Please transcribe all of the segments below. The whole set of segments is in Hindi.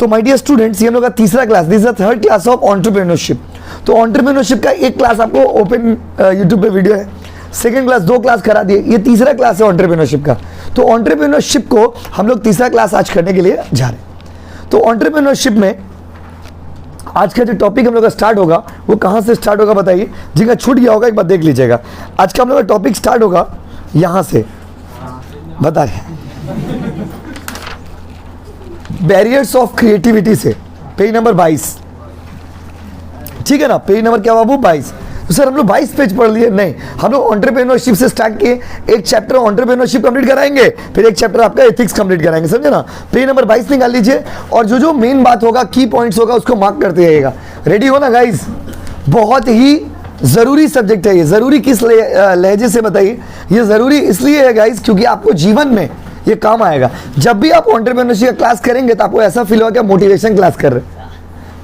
सो माय डियर स्टूडेंट्स, ये हम लोग का तीसरा class, this is third class of entrepreneurship. तो एंटरप्रेन्योरशिप का एक क्लास आपको ओपन यूट्यूब पे वीडियो है, सेकंड क्लास 2 क्लास करा दिए, ये तीसरा क्लास है एंटरप्रेन्योरशिप का। तो एंटरप्रेन्योरशिप को हम लोग तीसरा क्लास आज करने के लिए जा रहे हैं। तो एंटरप्रेन्योरशिप में आज का जो टॉपिक हम लोग का स्टार्ट होगा वो कहाँ से स्टार्ट होगा बताइए, जिनका छूट गया होगा एक बार देख लीजिएगा। आज का हम लोग का टॉपिक स्टार्ट होगा यहाँ से, बता रहे बैरियर्स ऑफ क्रिएटिविटी से, पेज नंबर 22, ठीक है ना। पेज नंबर क्या बाबू 22। तो सर हम लोग 22 पेज पढ़ लिए, नहीं, हम लोग एंटरप्रेन्योरशिप से स्टार्ट किए। एक चैप्टर एंटरप्रेन्योरशिप कंप्लीट कराएंगे, फिर एक चैप्टर आपका एथिक्स कंप्लीट कराएंगे, समझे ना। पेज नंबर 22 निकाल लीजिए और जो जो मेन बात होगा, की पॉइंट्स होगा, उसको मार्क करते जाइएगा। रेडी हो ना गाइज। बहुत ही ज़रूरी सब्जेक्ट है ये। ज़रूरी किस लहजे से बताइए, ये ज़रूरी इसलिए है गाइज क्योंकि आपको जीवन में ये काम आएगा। जब भी आप एंटरप्रेन्योरशिप का क्लास करेंगे तो आपको ऐसा फील होगा कि मोटिवेशन क्लास कर रहे हैं,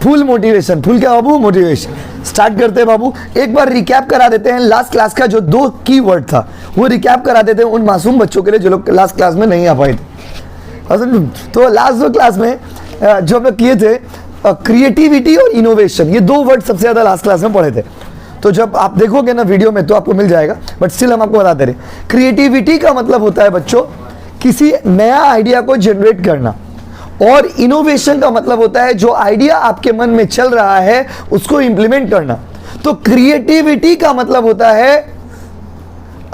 फुल मोटिवेशन। फुल क्या बाबू? मोटिवेशन। स्टार्ट करते हैं बाबू, एक बार रिकैप करा देते हैं लास्ट क्लास का जो 2 की वर्ड था, वो रिकैप करा देते हैं उन मासूम बच्चों के लिए जो लोग लास्ट क्लास में नहीं आ पाए थे। तो लास्ट 2 क्लास में जो हम लोग किए थे, क्रिएटिविटी और इनोवेशन, ये 2 वर्ड सबसे ज़्यादा लास्ट क्लास में पढ़े थे। तो जब आप देखोगे ना वीडियो में तो आपको मिल जाएगा, बट स्टिल हम आपको बता दे रहे हैं। क्रिएटिविटी का मतलब होता है बच्चों किसी नया आइडिया को जनरेट करना, और इनोवेशन का मतलब होता है जो आइडिया आपके मन में चल रहा है उसको इंप्लीमेंट करना। तो क्रिएटिविटी का मतलब होता है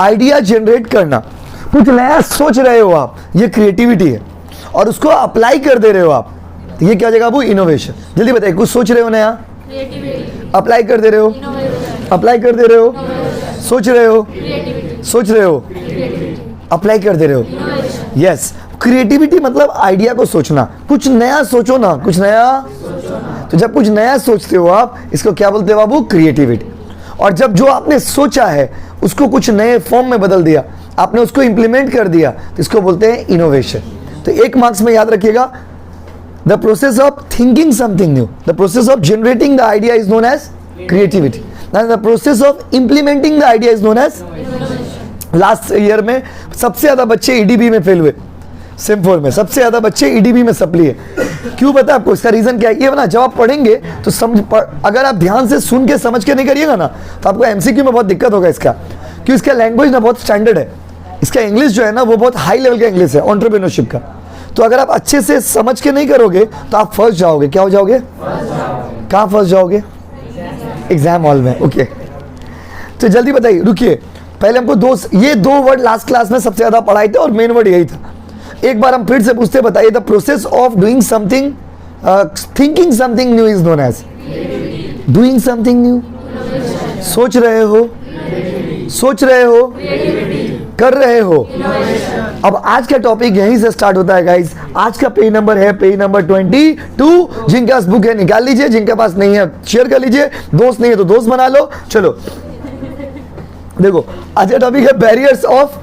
आइडिया जनरेट करना, कुछ नया सोच रहे हो आप, ये क्रिएटिविटी है, और उसको अप्लाई कर दे रहे हो आप, तो ये क्या हो जाएगा वो इनोवेशन। जल्दी बताइए, कुछ सोच रहे हो नया, अप्लाई कर दे रहे हो, अप्लाई कर दे रहे हो, सोच रहे हो, सोच रहे हो, अप्लाई कर दे रहे हो। यस, क्रिएटिविटी मतलब आइडिया को सोचना, कुछ नया सोचो ना, कुछ नया। तो जब कुछ नया सोचते हो आप, इसको क्या बोलते हैं बाबू? क्रिएटिविटी। और जब जो आपने सोचा है उसको कुछ नए फॉर्म में बदल दिया, आपने उसको इंप्लीमेंट कर दिया, तो इसको बोलते हैं इनोवेशन। तो 1 मार्क्स में याद रखिएगा, the process of thinking something new, the process of generating the idea is known as creativity, the process of implementing the idea is known as. Last year में सबसे ज्यादा बच्चे ईडीबी में फेल हुए, सेम 4 में सबसे ज्यादा बच्चे ईडीबी में सप्ली है। क्यों पता है आपको? इसका रीजन क्या है? ये ना जब आप पढ़ेंगे तो अगर आप ध्यान से सुन के समझ के नहीं करिएगा ना, तो आपको एमसीक्यू में बहुत दिक्कत होगा इसका, क्योंकि इसका लैंग्वेज ना बहुत स्टैंडर्ड है। इसका इंग्लिश जो है ना वो बहुत हाई लेवल का इंग्लिश है एंटरप्रेन्योरशिप का। तो अगर आप अच्छे से समझ के नहीं करोगे तो आप फंस जाओगे। क्या हो जाओगे? कहाँ फंस जाओगे? एग्जाम हॉल में। ओके, तो जल्दी बताइए, रुकिए, पहले हमको ये 2 वर्ड लास्ट क्लास में सबसे ज्यादा पढ़ाए थे और मेन वर्ड यही था। एक बार हम फिर से पूछते, बताइए, the process of doing something, thinking something new is known as doing something new. सोच रहे हो, सोच रहे हो, कर रहे हो। अब आज का टॉपिक यहीं से स्टार्ट होता है गाइस। आज का पेज नंबर है पेज नंबर 22। जिनके पास बुक है निकाल लीजिए, जिनके पास नहीं है शेयर कर लीजिए, दोस्त नहीं है तो दोस्त बना लो। चलो देखो, आज का टॉपिक है बैरियर्स ऑफ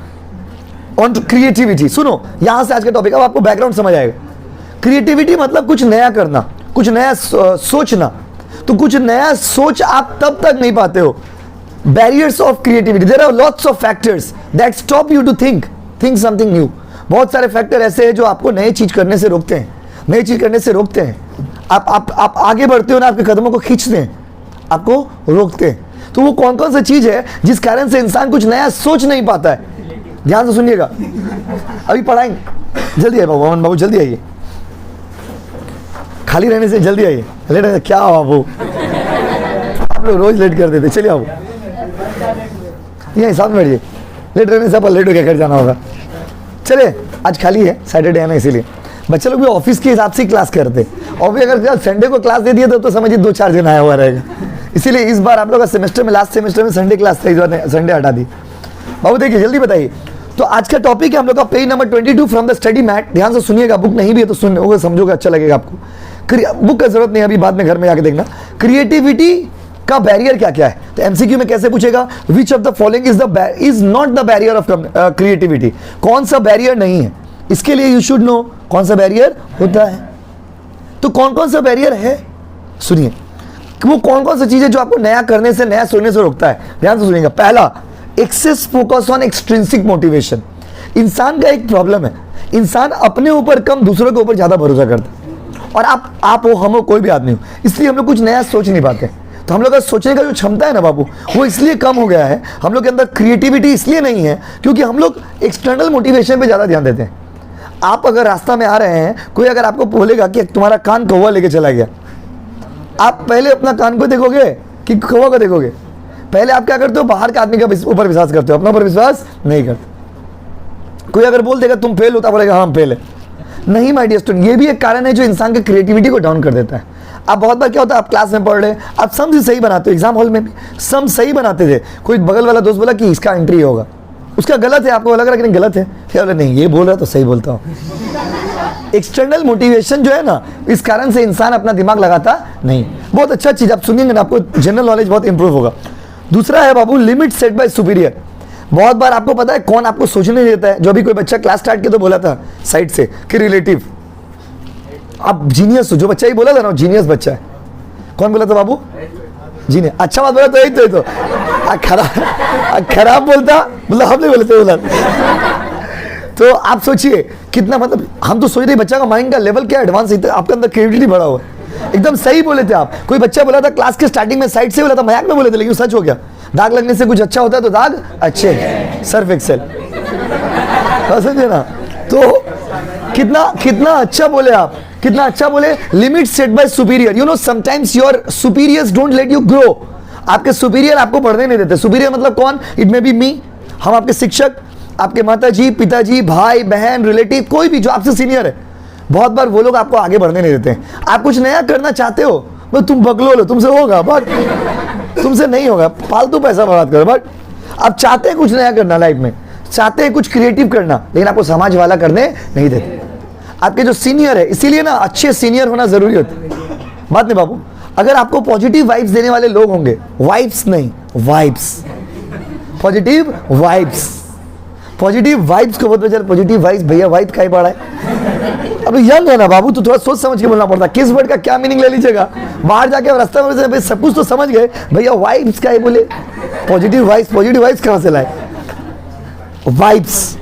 ऑन क्रिएटिविटी। सुनो, यहां से आज का टॉपिक, अब आपको बैकग्राउंड समझ आएगा। क्रिएटिविटी मतलब कुछ नया करना, कुछ नया सोचना। तो कुछ नया सोच आप तब तक नहीं पाते हो। Barriers of creativity, there are lots of factors that stop you to think something new. बहुत सारे फैक्टर ऐसे हैं जो आपको नई चीज करने से रोकते हैं, नई चीज करने से रोकते हैं। आप आगे बढ़ते हो ना, आपके कदमों को खींचते हैं, आपको रोकते हैं। तो वो कौन कौन सी चीज है जिस कारण से इंसान कुछ नया सोच नहीं पाता है? ध्यान से सुनिएगा, अभी पढ़ाएंगे। जल्दी आइए बाबू, अमन बाबू जल्दी आइए, खाली रहने से जल्दी आइए। लेट रहने क्या बाबू, आप लोग रोज लेट कर देते। चलिए बाबू, यहीं साथ में बैठिए, लेट रहने से आप लेट हो गया घर जाना होगा। चलिए, आज खाली है, सैटरडे है ना, इसीलिए बच्चे लोग भी ऑफिस के हिसाब से क्लास करते। और भी अगर संडे को क्लास दे दिया तो समझिए 2-4 दिन आया हुआ रहेगा। इसीलिए इस बार आप लोग का सेमेस्टर में, लास्ट सेमेस्टर में संडे क्लास था, इस बार संडे हटा दी। बाबू देखिए, जल्दी बताइए। तो आज का टॉपिक है हम लोग का page number 22 from the study mat. ध्यान से सुनिएगा, बुक नहीं भी है तो सुन समझोगे, अच्छा लगेगा आपको। बुक का जरूरत नहीं, अभी बाद में घर में जाके देखना। क्रिएटिविटी का बैरियर क्या क्या है? तो एमसीक्यू में कैसे पूछेगा? Which of the following is not the barrier of creativity. कौन सा बैरियर नहीं है, इसके लिए यू शुड नो कौन सा बैरियर होता है। तो कौन कौन सा बैरियर है सुनिए, वो कौन कौन सा चीज है जो आपको नया करने से, नया सोचने से रोकता है। ध्यान से सुनिएगा। पहला, excess focus on extrinsic motivation. इंसान का एक प्रॉब्लम है, इंसान अपने ऊपर कम, दूसरों के ऊपर ज्यादा भरोसा करता है। और आप हो, हम हो, कोई भी आदमी हो, इसलिए हम लोग कुछ नया सोच नहीं पाते। तो हम लोग का सोचने का जो क्षमता है ना बाबू, वो इसलिए कम हो गया है। हम लोग के अंदर क्रिएटिविटी इसलिए नहीं है क्योंकि हम लोग एक्सटर्नल मोटिवेशन पे ज़्यादा ध्यान देते हैं। आप अगर रास्ता में आ रहे हैं, कोई अगर आपको बोलेगा कि तुम्हारा कान कौवा लेके चला गया, आप पहले अपना कान को देखोगे कि कौवा को देखोगे? पहले आप क्या करते हो? बाहर के आदमी के ऊपर विश्वास करते हो, अपना ऊपर विश्वास नहीं करते। कोई अगर बोल देगा तुम फेल होता, बोलेगा हाँ हम फेल है। नहीं माय डियर स्टूडेंट, ये भी एक कारण है जो इंसान की क्रिएटिविटी को डाउन कर देता है। आप बहुत बार क्या होता है, आप क्लास में पढ़ रहे, आप सम भी सही बनाते हो, एग्जाम हॉल में भी सम सही बनाते थे, कोई बगल वाला दोस्त बोला कि इसका एंट्री होगा, उसका गलत है, आपको लग रहा है कि नहीं गलत है, फिर बोले नहीं ये बोल रहा है तो सही बोलता हूँ। एक्सटर्नल मोटिवेशन जो है ना, इस कारण से इंसान अपना दिमाग लगाता नहीं। बहुत अच्छा चीज आप सुनिएंगे ना, आपको जनरल नॉलेज बहुत इंप्रूव होगा। दूसरा है बाबू, लिमिट सेट बाय सुपीरियर। बहुत बार आपको पता है कौन आपको सोचने नहीं देता है? जो भी कोई बच्चा क्लास स्टार्ट किया तो बोला था साइड से कि रिलेटिव, आप जीनियस हो, जो बच्चा ही बोला था ना जीनियस बच्चा है। कौन बोला था बाबू? जीनियस। अच्छा बात बोला तो यही तो खराब बोलता मतलब हम नहीं बोले थे बोला। तो आप सोचिए कितना, मतलब हम तो सोच रहे बच्चा का माइंड का लेवल क्या एडवांस है, आपके अंदर क्रिएटिविटी बढ़ा हुआ है। एकदम सही बोले थे आप। कोई बच्चा बोला था क्लास के स्टार्टिंग में साइड से बोला था, मजाक में बोले थे, लेकिन सच हो गया। दाग लगने से कुछ अच्छा होता है तो दाग अच्छे, सर्फ एक्सेल, समझे ना? तो कितना अच्छा बोले आप, कितना अच्छा बोले। Limit set by superior. You know sometimes your superiors don't let you grow. आपके सुपीरियर आपको बढ़ने नहीं देते। सुपीरियर मतलब कौन? इट मे बी मी, हम आपके शिक्षक, आपके माताजी, पिताजी, भाई बहन, रिलेटिव, कोई भी जो आपसे सीनियर है। बहुत बार वो लोग आपको आगे बढ़ने नहीं देते हैं। आप कुछ नया करना चाहते हो, बस तुम बकलो लो, तुमसे होगा बट तुमसे नहीं होगा, फालतू पैसा बर्बाद करो। बट आप चाहते हैं कुछ नया करना लाइफ में, चाहते हैं कुछ क्रिएटिव करना, लेकिन आपको समाज वाला करने नहीं देते। आपके जो सीनियर है, इसीलिए ना अच्छे सीनियर होना जरूरी होता है। बात नहीं बाबू, अगर आपको पॉजिटिव वाइब्स देने वाले लोग होंगे, वाइब्स नहीं vibes, positive vibes, positive vibes को बहुत बेचारे पॉजिटिव वाइब्स, भैया वाइब का ही पड़ा है। अब यंग है ना बाबू, तो थोड़ा सोच समझ के बोलना पड़ता है, किस वर्ड का क्या मीनिंग ले लीजिएगा। बाहर जाके रास्ते में सब कुछ तो समझ गए, भैया वाइब्स का ही बोले, पॉजिटिव वाइब्स कहां से लाए? वाइब्स।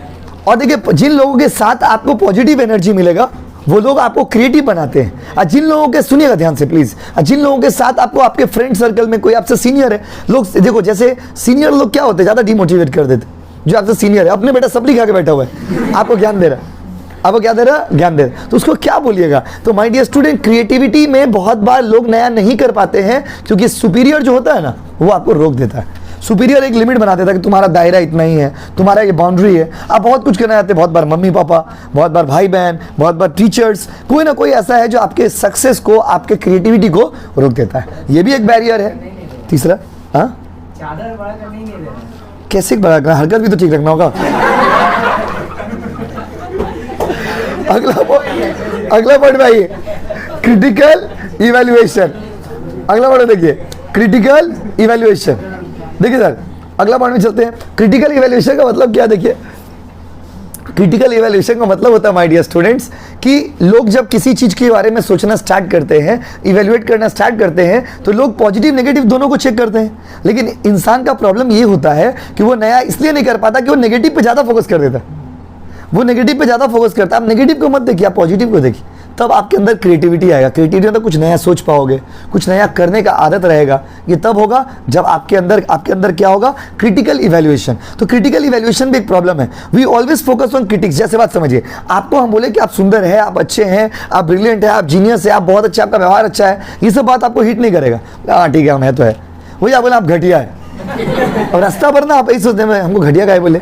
और देखिए जिन लोगों के साथ आपको पॉजिटिव एनर्जी मिलेगा वो लोग आपको क्रिएटिव बनाते हैं। और जिन लोगों के, सुनिएगा ध्यान से प्लीज, जिन लोगों के साथ आपको आपके फ्रेंड सर्कल में कोई आपसे सीनियर है, लोग देखो जैसे सीनियर लोग क्या होते हैं, ज्यादा डिमोटिवेट कर देते। जो आपसे सीनियर है, अपने बेटा सब्जी खा के बैठा हुआ है, आपको ज्ञान दे रहा है, आपको क्या दे रहा है? ज्ञान दे रहा है, तो उसको क्या बोलिएगा? तो माय डियर स्टूडेंट, क्रिएटिविटी में बहुत बार लोग नया नहीं कर पाते हैं क्योंकि सुपीरियर जो होता है ना, वो आपको रोक देता है। सुपीरियर एक लिमिट बना देता है कि तुम्हारा दायरा इतना ही है, तुम्हारा ये बाउंड्री है। आप बहुत कुछ करना चाहते हैं, बहुत बार मम्मी पापा, बहुत बार भाई बहन, बहुत बार टीचर्स, कोई ना कोई ऐसा है जो आपके सक्सेस को, आपके क्रिएटिविटी को रोक देता है। ये भी एक बैरियर है। तीसरा, हाँ चादर बड़ा करने ही नहीं दे रहा। कैसे बड़ा करना, हरकत भी तो ठीक रखना होगा। अगला पॉइंट भाई, क्रिटिकल इवैल्यूएशन। अगला पॉइंट देखिए, क्रिटिकल इवैल्यूएशन। देखिए सर, अगला पॉइंट में चलते हैं। क्रिटिकल इवैल्यूएशन का मतलब क्या? देखिए, क्रिटिकल इवैल्यूएशन का मतलब होता है माय डियर स्टूडेंट्स कि लोग जब किसी चीज के बारे में सोचना स्टार्ट करते हैं, इवैल्यूएट करना स्टार्ट करते हैं, तो लोग पॉजिटिव नेगेटिव दोनों को चेक करते हैं। लेकिन इंसान का प्रॉब्लम ये होता है कि वो नया इसलिए नहीं कर पाता कि वो नेगेटिव पे ज्यादा फोकस कर देता है। वो नेगेटिव पे ज्यादा फोकस करता है। आप नेगेटिव को मत देखिए, आप पॉजिटिव को देखिए, तब आपके अंदर क्रिएटिविटी आएगा। क्रिएटिविटी मतलब कुछ नया सोच पाओगे, कुछ नया करने का आदत रहेगा। ये तब होगा जब आपके अंदर क्या होगा? Critical evaluation. तो क्रिटिकल इवैल्यूएशन भी एक प्रॉब्लम है। We always focus on critics. जैसे बात समझिए, आपको हम बोले कि आप सुंदर है, आप अच्छे हैं, आप ब्रिलियंट है, आप जीनियस है, आप बहुत अच्छा, आपका व्यवहार अच्छा है, ये सब बात आपको हिट नहीं करेगा। हाँ ठीक है, हम है तो है। वही आप बोले आप घटिया है, और रास्ता पर ना आप यही सोचते हैं हमको घटिया का बोले।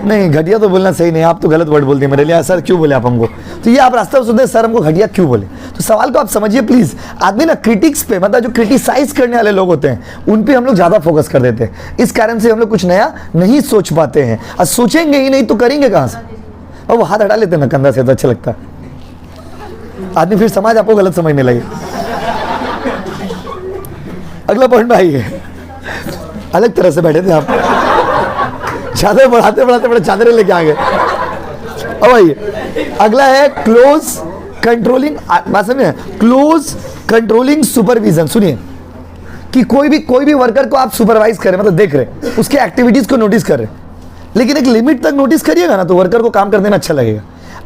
नहीं, घटिया तो बोलना सही नहीं, आप तो गलत वर्ड बोलते हैं मेरे लिए। सर क्यों बोले आप हमको? तो ये आप रास्ते में सोचते हैं सर हमको घटिया क्यों बोले। तो सवाल को आप समझिए प्लीज। आदमी ना क्रिटिक्स पे, मतलब जो क्रिटिसाइज करने वाले लोग होते हैं, उन पे हम लोग ज्यादा फोकस कर देते हैं। इस कारण से हम लोग कुछ नया नहीं सोच पाते हैं, और सोचेंगे ही नहीं तो करेंगे कहां से? और वो हाथ हटा लेते हैं ना कंधा से, तो अच्छा लगता है आदमी, फिर समाज आपको गलत समझने लगे। अगला पॉइंट आइए, अलग तरह से बैठे थे आप, चादर बढ़ाते बढ़ाते बड़े चादरें लेके आ गए। अब आइए, अगला है क्लोज कंट्रोलिंग। बात समझे? Close controlling supervision. सुनिए कि कोई भी वर्कर को आप सुपरवाइज करें, मतलब देख रहे, उसके एक्टिविटीज को नोटिस कर रहे, लेकिन एक लिमिट तक नोटिस करिएगा ना तो वर्कर को काम करने में अच्छा लगेगा।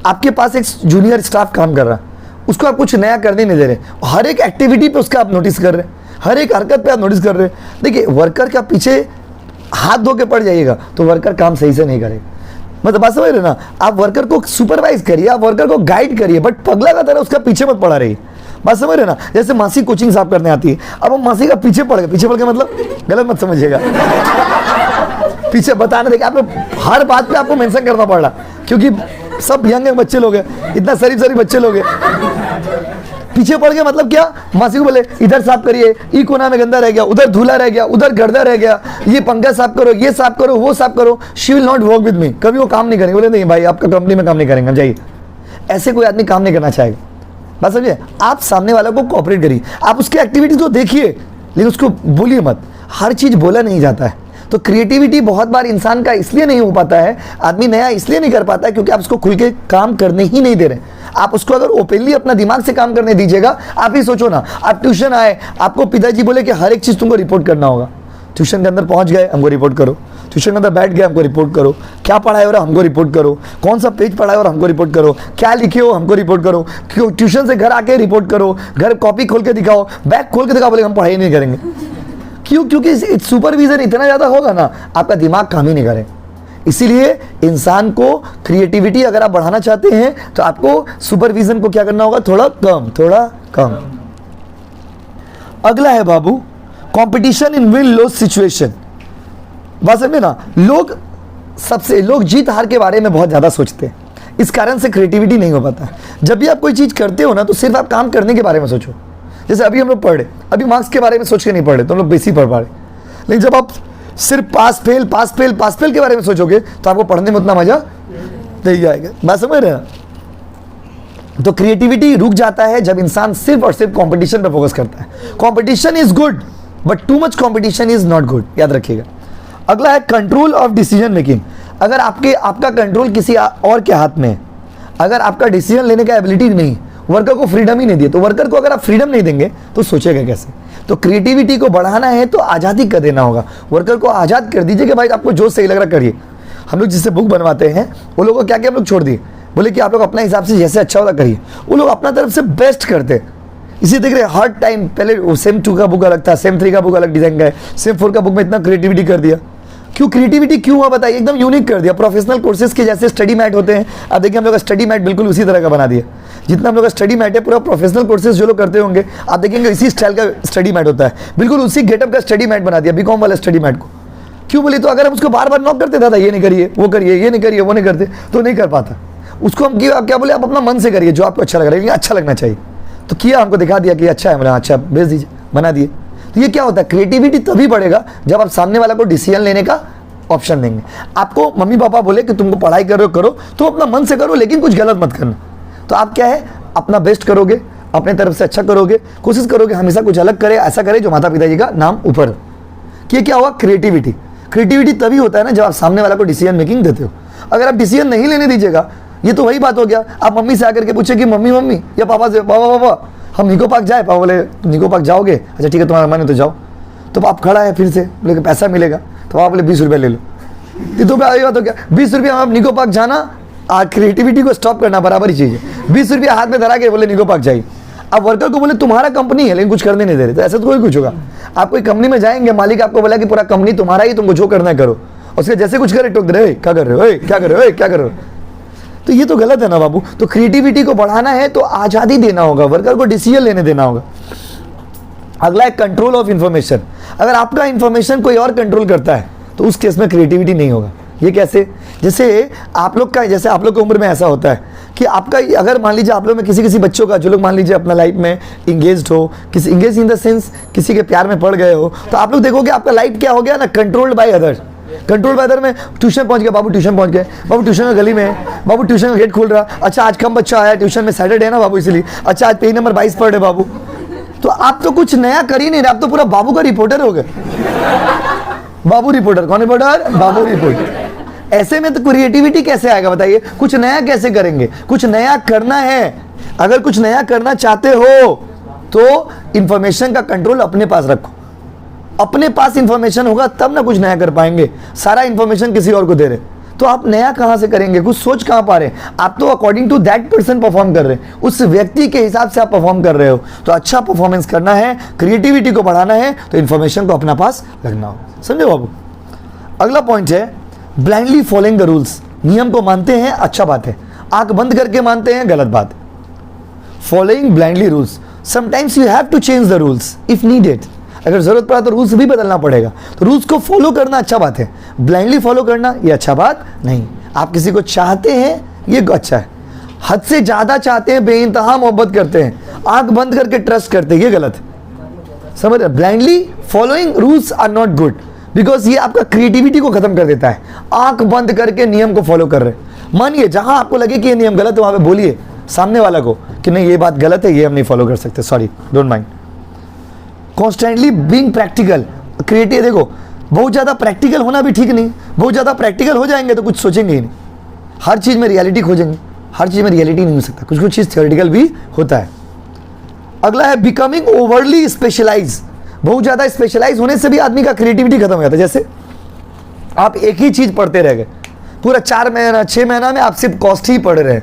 आपके पास एक जूनियर स्टाफ काम कर रहा है, उसको आप कुछ नया करने नहीं दे रहे, हर एक एक्टिविटी पे उसका आप नोटिस कर रहे हैं, हर एक हरकत पे आप नोटिस कर रहे हैं। देखिए वर्कर का पीछे हाथ धो के पड़ जाइएगा तो वर्कर काम सही से नहीं करेगा। मतलब बात समझ रहे ना, आप वर्कर को सुपरवाइज करिए, आप वर्कर को गाइड करिए, बट पगला का तरह उसका पीछे मत पड़ा रहिए। बात समझ रहे ना, जैसे मासी कोचिंग साफ करने आती है, अब हम मासी का पीछे पड़ गए मतलब गलत मत समझिएगा, पीछे बताने देखिए आप हर बात पे आपको मेंशन करना पड़ रहा, क्योंकि सब यंग बच्चे लोग हैं, इतना शरीफ बच्चे लोग हैं। पीछे पड़ गए मतलब क्या, मासी को बोले इधर साफ करिए, ई कोना में गंदा रह गया, उधर धूला रह गया, उधर गर्दा रह गया, ये पंखा साफ करो, ये साफ करो, वो साफ करो। She will not work with me, कभी वो काम नहीं करेंगे। बोले नहीं भाई आपका कंपनी में काम नहीं करेंगे, हम जाइए। ऐसे कोई आदमी काम नहीं करना चाहेगा। बात समझिए, आप सामने वाला को कोऑपरेट करिए, आप उसकी एक्टिविटीज को देखिए लेकिन उसको बोलिए मत, हर चीज बोला नहीं जाता है। तो क्रिएटिविटी बहुत बार इंसान का इसलिए नहीं हो पाता है, आदमी नया इसलिए नहीं कर पाता है क्योंकि आप उसको खुल के काम करने ही नहीं दे रहे। आप उसको अगर ओपनली अपना दिमाग से काम करने दीजिएगा, आप ही सोचो ना, आप ट्यूशन आए, आपको पिताजी बोले कि हर एक चीज तुमको रिपोर्ट करना होगा। ट्यूशन के अंदर पहुंच गए, हमको रिपोर्ट करो, ट्यूशन के अंदर बैठ गए, हमको रिपोर्ट करो, क्या पढ़ाए हो रहा हमको रिपोर्ट करो, कौन सा पेज पढ़ाए और हमको रिपोर्ट करो, क्या लिखे हो हमको रिपोर्ट करो, क्यों ट्यूशन से घर आके रिपोर्ट करो, घर कॉपी खोल के दिखाओ, बैग खोल के दिखाओ, बोले हम पढ़ाई नहीं करेंगे। क्यों? क्योंकि सुपरविजन इतना ज़्यादा होगा ना, आपका दिमाग काम ही नहीं करे। इसीलिए इंसान को क्रिएटिविटी अगर आप बढ़ाना चाहते हैं तो आपको सुपरविजन को क्या करना होगा, थोड़ा कम। अगला है बाबू, competition in win loss situation. बात समझे ना, लोग जीत हार के बारे में बहुत ज़्यादा सोचते हैं, इस कारण से क्रिएटिविटी नहीं हो पाता। जब भी आप कोई चीज़ करते हो ना तो सिर्फ आप काम करने के बारे में सोचो। जैसे अभी हम लोग पढ़ रहे, अभी मार्क्स के बारे में सोच के नहीं पढ़ रहे तो हम लोग बेसी पढ़ पा रहे, लेकिन जब आप सिर्फ पास फेल के बारे में सोचोगे तो आपको पढ़ने में उतना मजा नहीं आएगा। बात समझ रहे हैं? तो क्रिएटिविटी रुक जाता है जब इंसान सिर्फ और सिर्फ कंपटीशन पे फोकस करता है। Competition is good but too much competition is not good, याद रखिएगा। अगला है कंट्रोल ऑफ डिसीजन मेकिंग। अगर आपका कंट्रोल किसी और के हाथ में है, अगर आपका डिसीजन लेने का एबिलिटी नहीं, वर्कर को फ्रीडम ही नहीं दिए, तो वर्कर को अगर आप फ्रीडम नहीं देंगे तो सोचेगा कैसे। तो क्रिएटिविटी को बढ़ाना है तो आज़ादी कर देना होगा, वर्कर को आज़ाद कर दीजिए कि भाई आपको जो सही लग रहा करिए। हम लोग जिससे बुक बनवाते हैं वो लोगों को क्या क्या हम लोग छोड़ दिए, बोले कि आप लोग अपने हिसाब से जैसे अच्छा होता करिए, वो लोग अपना तरफ से बेस्ट करते हैं। इसी देख रहे हर टाइम, पहले सेम 2 का बुक अलग था, सेम 3 का बुक अलग डिजाइन का है, सेम 4 का बुक में इतना क्रिएटिविटी कर दिया। क्यों क्रिएटिविटी क्यों हुआ बताइए, एकदम यूनिक कर दिया। प्रोफेशनल कोर्सेज के जैसे स्टडी मैट होते हैं, अब देखिए हम लोग का स्टडी मैट बिल्कुल उसी तरह का बना दिया। जितना हम लोग का स्टडी मैट है पूरा प्रोफेशनल कोर्सेज जो लोग करते होंगे आप देखेंगे इसी स्टाइल का स्टडी मैट होता है, बिल्कुल उसी गेटअप का स्टडी मैट बना दिया बीकॉम वाले स्टडी मैट को। क्यों बोले, तो अगर हम उसको बार बार नॉक करते दादा ये नहीं करिए वो करिए, ये नहीं करिए वो नहीं करते, तो नहीं कर पाता। उसको हम क्या बोले, आप अपना मन से करिए जो आपको अच्छा लग रहा है, लेकिन अच्छा लगना चाहिए। तो किया, हमको दिखा दिया कि अच्छा है, बोला अच्छा भेज दीजिए, बना दिए। तो ये क्या होता है, क्रिएटिविटी तभी बढ़ेगा जब आप सामने वाला को डिसीजन लेने का ऑप्शन देंगे। आपको मम्मी पापा बोले कि तुमको पढ़ाई करो तो अपना मन से करो, लेकिन कुछ गलत मत करना। तो आप क्या है, अपना बेस्ट करोगे, अपने तरफ से अच्छा करोगे, कोशिश करोगे हमेशा कुछ अलग करे, ऐसा करे जो माता पिताजी का नाम ऊपर। कि क्या हुआ, क्रिएटिविटी तभी होता है ना जब आप सामने वाला को डिसीजन मेकिंग देते हो। अगर आप डिसीजन नहीं लेने दीजिएगा, ये तो वही बात हो गया, आप मम्मी से आकर के पूछे कि मम्मी या पापा से, पापा हम निको पार्क जाए, पापा बोले निको पार्क जाओगे, अच्छा ठीक है तुम्हारा मन है तो जाओ। तो आप खड़ा है फिर से बोले कि पैसा मिलेगा, तो आप बोले 20 रुपये ले लो। तो आई बात हो गया, 20 रुपये आप निको पार्क जाना, क्रिएटिविटी को स्टॉप करना बराबर ही चीज़ है। 20 रुपये हाथ में धरा के बोले निको पार्क जाइए। अब वर्कर को बोले तुम्हारा कंपनी है लेकिन कुछ करने नहीं दे रहे, तो ऐसा तो कोई कुछ होगा। आप कोई कंपनी में जाएंगे, मालिक आपको बोला कि पूरा कंपनी तुम्हारा ही, तुमको जो करना है करो, उसके जैसे कुछ करे टोक दे रहे, क्या कर रहे हो, क्या कर रहे हो, क्या कर रहे हो। तो ये तो गलत है ना बाबू। तो क्रिएटिविटी को बढ़ाना है तो आज़ादी देना होगा, वर्कर को डिसीजन लेने देना होगा। अगला है कंट्रोल ऑफ इंफॉर्मेशन। अगर आपका इंफॉर्मेशन कोई और कंट्रोल करता है तो उस केस में क्रिएटिविटी नहीं होगा। ये कैसे, जैसे आप लोग की उम्र में ऐसा होता है कि आपका, अगर मान लीजिए आप लोग में किसी बच्चों का, जो लोग मान लीजिए अपना लाइफ में इंगेज्ड हो, इंगेज इन द सेंस किसी के प्यार में पड़ गए हो, तो आप लोग देखोगे आपका लाइफ क्या हो गया ना, controlled by others. Control by other में ट्यूशन पहुंच गया, बाबू ट्यूशन पहुंच गए, बाबू ट्यूशन का गली में है, बाबू ट्यूशन का गेट खोल रहा, अच्छा आज कम बच्चा आया ट्यूशन में, सैटरडे है ना बाबू इसलिए, अच्छा आज पेज नंबर 22 पढ़ रहे बाबू। तो आप तो कुछ नया कर ही नहीं रहे, आप तो पूरा बाबू का रिपोर्टर हो गए। बाबू रिपोर्टर, कौन रिपोर्टर, बाबू रिपोर्टर। ऐसे में तो क्रिएटिविटी कैसे आएगा बताइए, कुछ नया कैसे करेंगे, कुछ नया करना है। अगर कुछ नया करना चाहते हो तो इंफॉर्मेशन का कंट्रोल अपने पास रखो, अपने पास इंफॉर्मेशन होगा तब ना कुछ नया कर पाएंगे। सारा इंफॉर्मेशन किसी और को दे रहे, तो आप नया कहाँ से करेंगे, कुछ सोच कहाँ पा रहे हैं? आप तो according to that person perform कर रहे हैं, उस व्यक्ति के हिसाब से आप परफॉर्म कर रहे हो। तो अच्छा परफॉर्मेंस करना है, क्रिएटिविटी को बढ़ाना है, तो इन्फॉर्मेशन को अपना पास रखना हो। समझे बाबू? अगला पॉइंट है ब्लाइंडली फॉलोइंग द रूल्स। नियम को मानते हैं, अच्छा बात है, आंख बंद करके मानते हैं, गलत बात है। Following blindly rules, sometimes you have to change the rules if needed. अगर जरूरत पड़ा तो रूल्स भी बदलना पड़ेगा। तो रूल्स को फॉलो करना अच्छा बात है, ब्लाइंडली फॉलो करना ये अच्छा बात नहीं। आप किसी को चाहते हैं ये अच्छा है, हद से ज्यादा चाहते हैं, बेइंतहा मोहब्बत करते हैं, आंख बंद करके ट्रस्ट करते हैं, ये गलत है। समझ रहे? Blindly following rules are not good, because ये आपका क्रिएटिविटी को खत्म कर देता है। आंख बंद करके नियम को फॉलो कर रहे हैं। मानिए जहां आपको लगे कि ये नियम गलत है, वहां पे बोलिए सामने वाला को कि नहीं ये बात गलत है, ये हम नहीं फॉलो कर सकते, sorry, don't mind. Constantly being practical, creative. देखो बहुत ज़्यादा प्रैक्टिकल होना भी ठीक नहीं, बहुत ज़्यादा प्रैक्टिकल हो जाएंगे तो कुछ सोचेंगे ही नहीं, हर चीज़ में रियलिटी खोजेंगे, हर चीज़ में रियलिटी नहीं हो सकता, कुछ कुछ चीज़ थियोरेटिकल भी होता है। अगला है बिकमिंग ओवरली स्पेशलाइज। बहुत ज़्यादा स्पेशलाइज होने से भी आदमी का क्रिएटिविटी खत्म हो जाता है। जैसे आप एक ही चीज़ पढ़ते रह गए पूरा 4 महीना 6 महीना में, आप सिर्फ कॉस्ट ही पढ़ रहे हैं,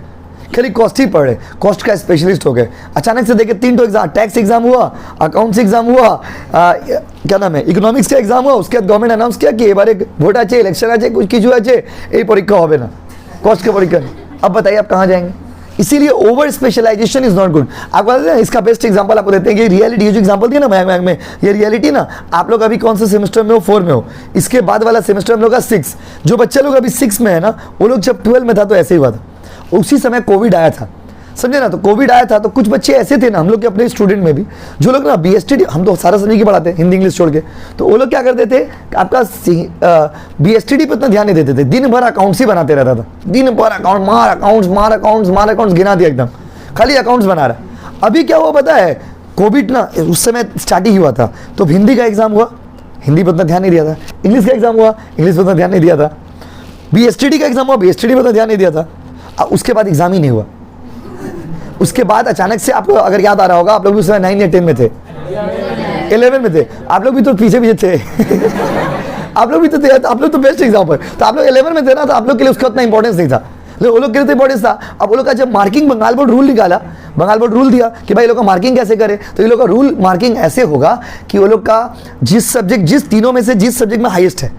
खाली कॉस्ट ही पढ़े, कॉस्ट का स्पेशलिस्ट हो गए। अचानक से देखे 3 एग्जाम, टैक्स एग्जाम हुआ, अकाउंट्स एग्जाम हुआ, क्या नाम है, इकोनॉमिक्स का एग्जाम हुआ, उसके बाद गवर्नमेंट अनाउंस किया कि एबारे भोट आचे, इलेक्शन आचे, कुछ किचु आचे, यही परीक्षा हो ना, कॉस्ट के परीक्षा। अब बताइए आप कहाँ जाएंगे? इसीलिए over specialization is not good. आपको बताते हैं इसका बेस्ट एग्जांपल आपको देते हैं कि रियलिटी, जो एग्जांपल दिया ना मयंक में, ये रियलिटी ना, आप लोग अभी कौन से सेमेस्टर में हो? 4 में हो, इसके बाद वाला सेमेस्टर हम लोग का 6। जो बच्चे लोग अभी 6 में है ना, वो लोग जब 12 में था तो ऐसे ही हुआ था, उसी समय कोविड आया था, समझे ना। तो कोविड आया था तो कुछ बच्चे ऐसे थे ना, हम लोग के अपने स्टूडेंट में भी, जो लोग ना BSTD, हम तो सारा सब्जेक्ट की पढ़ाते हैं हिंदी इंग्लिश छोड़ के, तो वो लोग क्या करते थे, आपका BSTD पे उतना ध्यान नहीं देते थे, दिन भर अकाउंट्स ही बनाते रहता था, दिन भर अकाउंट, मार अकाउंट्स, गिना दिया एकदम, खाली अकाउंट्स बना रहा। अभी क्या हुआ पता है, कोविड ना उस समय स्टार्ट ही हुआ था, तो हिंदी का एग्जाम हुआ, हिंदी पर उतना ध्यान नहीं दिया था, इंग्लिश का एग्जाम हुआ, इंग्लिश पर उतना ध्यान नहीं दिया था, BSTD का एग्जाम हुआ, BSTD पर उतना ध्यान नहीं दिया था, उसके बाद एग्जाम ही नहीं हुआ। उसके बाद अचानक से, आपको अगर याद आ रहा होगा, आप लोग भी उस समय 9 या 10 में थे, 11 में थे, आप लोग भी तो पीछे थे आप लोग भी तो थे, आप लोग तो बेस्ट एग्जाम्पल, तो आप लोग 11 में थे ना, तो आप लोग के लिए उसका उतना इंपॉर्टेंस नहीं था, वो लोग के लिए इंपॉर्टेंस था। अब वो लोग का जब मार्किंग, बंगाल बोर्ड रूल निकाला, बंगाल बोर्ड रूल दिया कि भाई लोग का मार्किंग कैसे करे, तो ये लोग का रूल मार्किंग ऐसे होगा कि वो लोग का जिस सब्जेक्ट, जिस तीनों में से जिस सब्जेक्ट में हाईएस्ट है,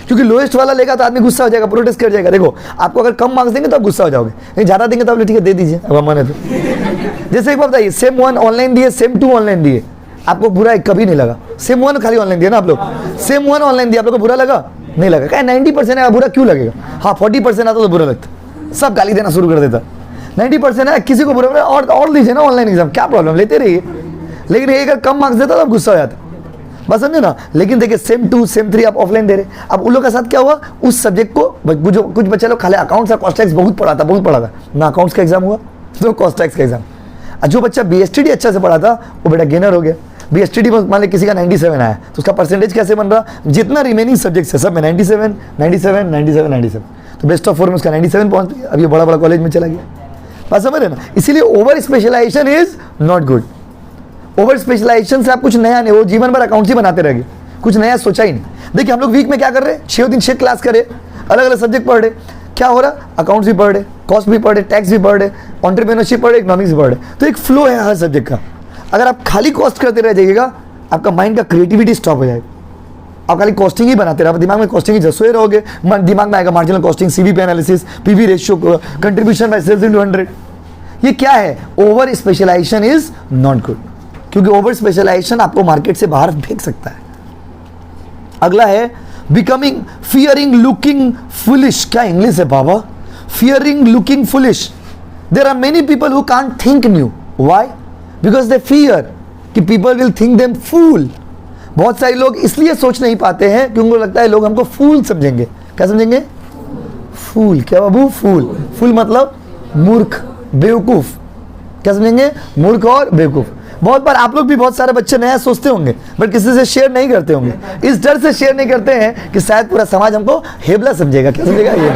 क्योंकि लोएस्ट वाला लेगा तो आदमी गुस्सा हो जाएगा, प्रोटेस्ट कर जाएगा। देखो आपको अगर कम मार्क्स देंगे तो आप गुस्सा हो जाओगे, नहीं ज़्यादा देंगे तो आप ठीक है दे दीजिए, अब मन है तो। जैसे एक बात बताइए, सेम 1 ऑनलाइन दिए, सेम 2 ऑनलाइन दिए, आपको बुरा कभी नहीं लगा? सेम 1 खाली ऑनलाइन दिया ना आप लोग, सेम 1 ऑनलाइन दिया, आप लोग को बुरा लगा? नहीं लगा। क्या 90% है, बुरा क्यों लगेगा? हाँ 40% आता तो बुरा लगता, सब गाली देना शुरू कर देता। 90% है, किसी को बुरा और दीजिए ना ऑनलाइन एग्जाम, क्या प्रॉब्लम, लेते रहिए। लेकिन ये अगर कम मार्क्स देता तो आप गुस्सा हो जाता, बस समझे ना। लेकिन देखिए सेम 2 सेम 3 आप ऑफलाइन दे रहे। अब उन लोग के साथ क्या हुआ, उस सब्जेक्ट को कुछ बच्चे लोग खाली अकाउंट्स और कॉस्ट टैक्स बहुत पढ़ा था ना, अकाउंट्स का एग्जाम हुआ तो कॉस्ट टैक्स का एग्जाम। जो बच्चा BSTD अच्छा से पढ़ा था वो बेटा गेनर हो गया। BSTD में मान लीजिए किसी का 97 आया तो उसका परसेंटेज कैसे बन रहा, जितना रिमेनिंग सब्जेक्ट है सब में 97, तो बेस्ट ऑफ 4 में उसका 97 पहुंच गया। अब ये बड़ा कॉलेज में चला गया, बस समझ रहे ना। इसीलिए over specialization is not good. Over specialization से आप कुछ नया नहीं, वो जीवन भर अकाउंट्स ही बनाते रहेंगे, कुछ नया सोचा ही नहीं। देखिए हम लोग वीक में क्या कर रहे हैं, 6 दिन 6 क्लास करे, अलग अलग सब्जेक्ट पढ़ रहे, क्या हो रहा, अकाउंट्स भी पढ़ रहे, कॉस्ट भी पढ़ रहे, टैक्स भी पढ़ रहे, एंटरप्रेन्योरशिप पढ़ रहे, इकोनॉमिक्स भी पढ़ रहे। तो एक फ्लो है हर सब्जेक्ट का। अगर आप खाली कॉस्ट करते रह जाइएगा, आपका माइंड का क्रिएटिविटी स्टॉप हो जाएगा। आप खाली कॉस्टिंग ही बनाते रहे, दिमाग में कॉस्टिंग ही जसोए रहोगे, दिमाग में आएगा marginal costing, CVP analysis, PV ratio, contribution by sales into 100। ये क्या है, over specialization is not good, क्योंकि ओवर स्पेशलाइजेशन आपको मार्केट से बाहर फेंक सकता है। अगला है बिकमिंग फियरिंग लुकिंग फुलिश। क्या इंग्लिश है बाबा, fearing looking foolish. There are many people who can't think new, why, because they fear कि people will think them fool. बहुत सारे लोग इसलिए सोच नहीं पाते हैं क्योंकि उनको लगता है लोग हमको फूल समझेंगे। क्या समझेंगे, फूल। क्या बाबू, फूल। फूल मतलब मूर्ख, बेवकूफ। क्या समझेंगे, मूर्ख और बेवकूफ। बहुत बार आप लोग भी, बहुत सारे बच्चे नया सोचते होंगे बट किसी से शेयर नहीं करते होंगे, इस डर से शेयर नहीं करते हैं कि शायद पूरा समाज हमको हेबला समझेगा। क्या समझेगा, ये